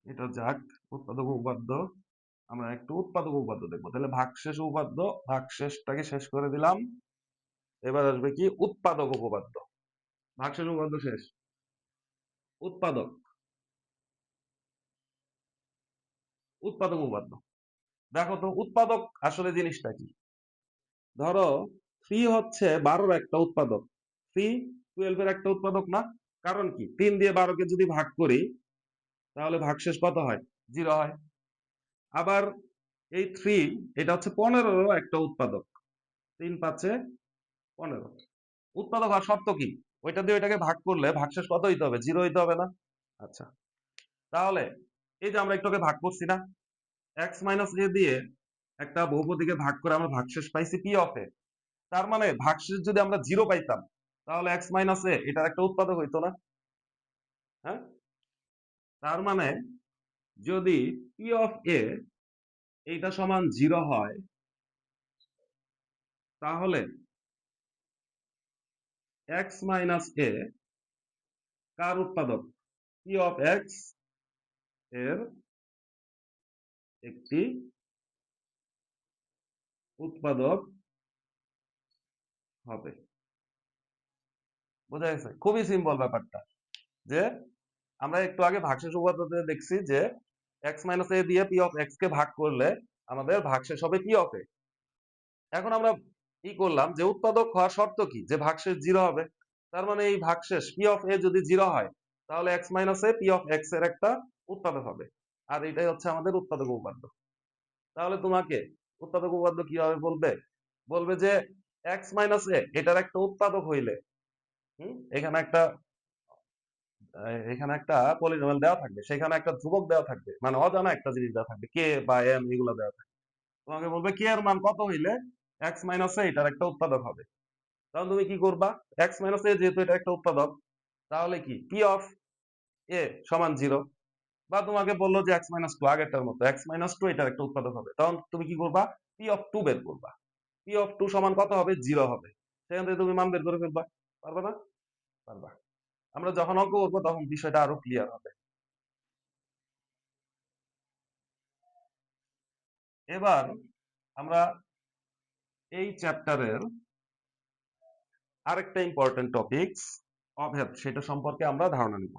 এটা যাক, উৎপাদক উপপাদ্য। আমরা একটু উৎপাদক উপপাদ্য দেখবো। তাহলে ভাগশেষ উপপাদ্য, ভাগশেষটাকে শেষ করে দিলাম। এবার আসবে কি? উৎপাদক উপপাদ্য। ভাগশেষ উপপাদ্য শেষ, উৎপাদক, উৎপাদক উপপাদ্য। দেখো তো উৎপাদক আসলে জিনিসটা কি। ধরো 3 হচ্ছে 12-র একটা উৎপাদক, 3 12-এর একটা উৎপাদক না? কারণ কি? 3 দিয়ে 12-কে যদি ভাগ করি তাহলে ভাগশেষ কত হয়? 0 হয়। আবার এই 3 এটা হচ্ছে 15-রও একটা উৎপাদক, 3 5 15। উৎপাদক হওয়ার শর্ত কি? ওইটা দিয়ে ওইটাকে ভাগ করলে ভাগশেষ কত হইতে হবে? 0 হইতে হবে না? আচ্ছা, তাহলে এই যে আমরা একটু আগে ভাগ করছি না, x-a দিয়ে একটা বহুপদীকে ভাগ করে আমরা ভাগশেষ পাইছি p অফ a। তার মানে ভাগশেষ যদি আমরা 0 পাইতাম তাহলে x-a এটার একটা উৎপাদক হইতো না? হ্যাঁ, তার মানে যদি p অফ a এইটা সমান 0 হয় তাহলে x-a কার উৎপাদক? p অফ x এর একটি উৎপাদক হবে। বোঝা গেছে? খুবই সিম্পল ব্যাপারটা। যে আমরা একটু আগে ভাগশেষ উপপাদ্যতে দেখছি যে x-a দিয়ে p অফ x কে ভাগ করলে আমাদের ভাগশেষ হবে p অফ a। এখন আমরা কি করলাম যে উৎপাদক হওয়ার শর্ত কি? যে ভাগশেষ 0 হবে। তার মানে এই ভাগশেষ p অফ a যদি 0 হয় তাহলে x-a p অফ x এর একটা উৎপাদক হবে। আর এটাই হচ্ছে আমাদের উৎপাদক উপপাদ্য। তাহলে তোমাকে উৎপাদক উপপাদ্য কিভাবে বলবে? বলবে যে x-a এটার একটা উৎপাদক হইলে, এখানে একটা এখানে একটা পলিনোমিয়াল দেওয়া থাকবে, সেখানে একটা ধ্রুবক দেওয়া থাকবে, মানে অজানা একটা জিনিস দেওয়া থাকবে, কে বা এম এগুলো দেওয়া থাকবে। তোমাকে বলবে কে এর মান কত হইলে x-a এটার একটা উৎপাদক হবে। তাহলে তুমি কি করবা? x-a যেহেতু এটা একটা উৎপাদক, তাহলে কি p অফ a সমান 0। বা তোমাকে বললো যে x-2 আগেরটার মতো x-2 এটার একটা উৎপাদক হবে, তখন তুমি কি করবা? p অফ 2 বের করবা। p অফ 2 সমান কত হবে? 0 হবে। সেখান থেকে তুমি মান বের করে ফেলবা। পারবা না? পারবা। আমরা যখন অঙ্ক করবো তখন বিষয়টা আরো ক্লিয়ার হবে। এবার আমরা এই চ্যাপ্টারের আরেকটা ইম্পর্টেন্ট টপিকস অভেদ, সেটা সম্পর্কে আমরা ধারণা নিব।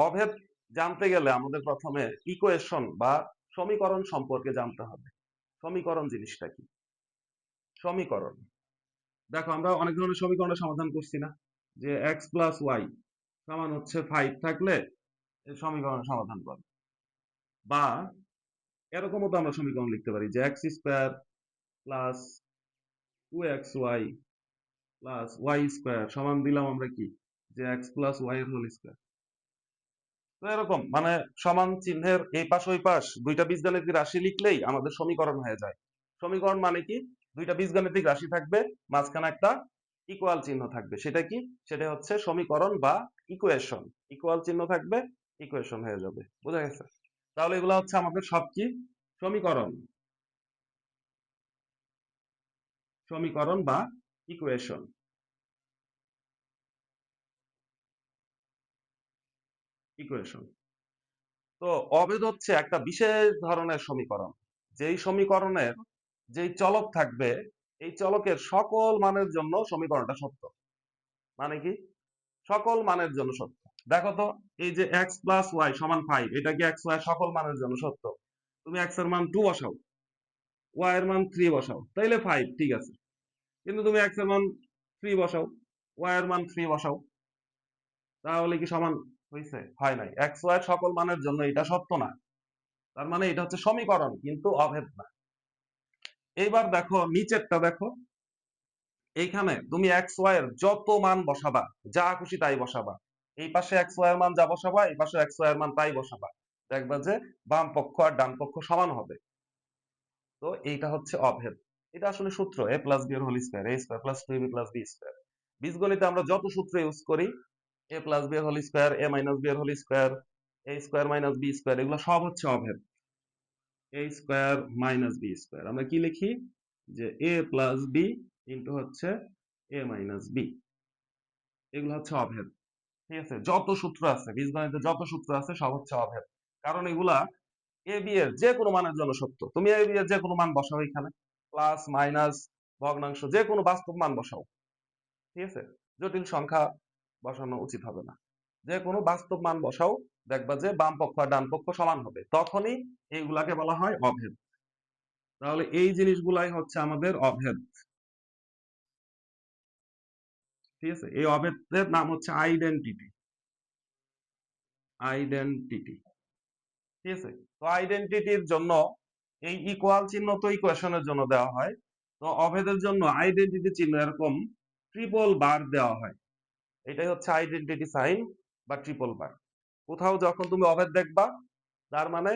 অভেদ জানতে গেলে আমাদের প্রথমে ইকুয়েশন বা সমীকরণ সম্পর্কে জানতে হবে। সমীকরণ জিনিসটা কি? সমীকরণ, দেখো আমরা অনেক ধরনের সমীকরণের সমাধান করছি না? যে এক্স প্লাস ওয়াই সমান হচ্ছে 5 থাকলে এই সমীকরণের সমাধান করো। বা এরকমও তো আমরা সমীকরণ লিখতে পারি যে x square plus 2xy plus y square সমান দিলাম আমরা কি? যে এক্স প্লাস ওয়াই এর হোল স্কোয়ার। তো এরকম মানে সমান চিহ্নের এই পাশ ওই পাশ দুইটা বীজগাণিতিক রাশি লিখলেই আমাদের সমীকরণ হয়ে যায়। সমীকরণ মানে কি? দুইটা বীজগাণিতিক রাশি থাকবে, মাঝখানে একটা ইকুয়াল চিহ্ন থাকবে। সেটা কি? সেটা হচ্ছে সমীকরণ বা ইকুয়েশন। ইকুয়াল চিহ্ন থাকবে, ইকুয়েশন হয়ে যাবে। বোঝা গেছে? তাহলে এগুলা হচ্ছে আমাদের সব কি? সমীকরণ। সমীকরণ বা ইকুয়েশন। ইকুয়েশন। তো অভেদ হচ্ছে একটা বিশেষ ধরনের সমীকরণ। যেই সমীকরণের যেই চলক থাকবে, এই চলকের সকল মানের জন্য সমীকরণটা সত্য। মানে কি? সকল মানের জন্য সত্য। দেখো তো, এই যে x প্লাস ওয়াই সমান 5, এটা কি x y সকল মানের জন্য সত্য? তুমি x এর মান 2 বসাও, y এর মান 3 বসাও, তাইলে 5 ঠিক আছে। কিন্তু তুমি x এর মান 3 বসাও, y এর মান 3 বসাও, তাহলে কি সমান হইছে? হয় নাই। x y সকল মানের জন্য এটা সত্য না। তার মানে এটা হচ্ছে সমীকরণ কিন্তু অভেদ না। এইবার দেখো নিচেরটা দেখো, এইখানে তুমি এক্স ওয়াই এর যত মান বসাবা, যা খুশি তাই বসাবা, এই পাশে এক্স ওয়াই এর মান যা বসাবা, এই পাশে এক্স ওয়াই এর মান তাই বসাবা, দেখবা যে বাম পক্ষ আর ডান পক্ষ সমান হবে। তো এইটা হচ্ছে অভেদ। এটা আসলে সূত্র এ প্লাস বি এর whole square, a square plus two b plus b square. বীজগণিতে আমরা যত সূত্র ইউজ করি, এ প্লাস বি এর whole square, a minus b এর whole square, a square minus b square, এগুলো সব হচ্ছে অভেদ। A square minus b square আমরা কি লিখি? যে এ প্লাস বি ইন্টু হচ্ছে এ মাইনাস বি। এগুলো হচ্ছে অভেদ। ঠিক আছে? যত সূত্র আছে বীজগণিতে, যত সূত্র আছে সব হচ্ছে অভেদ। কারণ এগুলা এ বি এর যে কোনো মানের জন্য সত্য। তুমি এ বি এর যে কোনো মান বসাও এখানে, প্লাস মাইনাস ভগ্নাংশ যে কোনো বাস্তব মান বসাও। ঠিক আছে? জটিল সংখ্যা বসানো উচিত হবে না। যে কোনো বাস্তব মান বসাও, দেখবা যে বাম পক্ষ আর ডান পক্ষ সমান হবে। তখনই এইগুলাকে বলা হয় অভেদ। তাহলে এই জিনিসগুলাই হচ্ছে আমাদের অভেদ। ঠিক আছে? এই অভেদের নাম হচ্ছে আইডেন্টিটি। আইডেন্টিটি। ঠিক আছে? তো আইডেন্টিটির জন্য এই ইকুয়াল চিহ্ন তো ইকুয়েশনের জন্য দেওয়া হয়। তো অভেদের জন্য আইডেন্টিটি চিহ্ন এরকম ট্রিপল বার দেওয়া হয়। এটাই হচ্ছে আইডেন্টিটি সাইন বা ট্রিপল বার। কোথাও যখন তুমি অভেদ দেখবা, তার মানে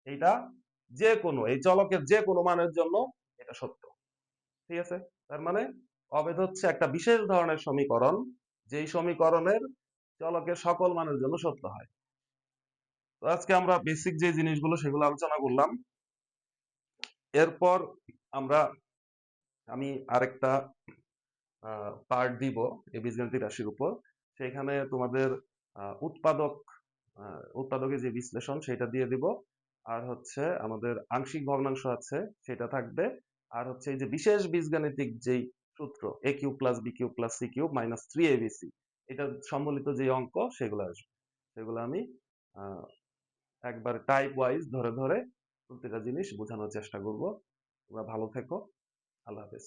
এটা যে কোনো এই চলকের যে কোনো মানের জন্য এটা সত্য। ঠিক আছে? তার মানে অভেদ হচ্ছে একটা বিশেষ ধরনের সমীকরণ, যেই সমীকরণের চলকের সকল মানের জন্য সত্য হয়। তো আজকে আমরা বেসিক যে জিনিসগুলো সেগুলো আলোচনা করলাম। এরপর আমরা আমি আরেকটা পার্ট দিব এই বীজগণিত রাশির উপর। সেখানে তোমাদের উৎপাদক উৎপাদকের যে বিশ্লেষণ সেটা দিয়ে দিব। আর হচ্ছে আমাদের আংশিক ভগ্নাংশ আছে সেটা থাকবে। আর হচ্ছে এই যে বিশেষ বীজগাণিতিক যেই সূত্র a cube plus b cube plus c cube minus 3abc, এটা সম্বলিত যে অঙ্ক সেগুলো আসবে। সেগুলো আমি আহ, একবার টাইপ ওয়াইজ ধরে ধরে প্রত্যেকটা জিনিস বোঝানোর চেষ্টা করব। তোমরা ভালো থেকো। আল্লাহ হাফেজ।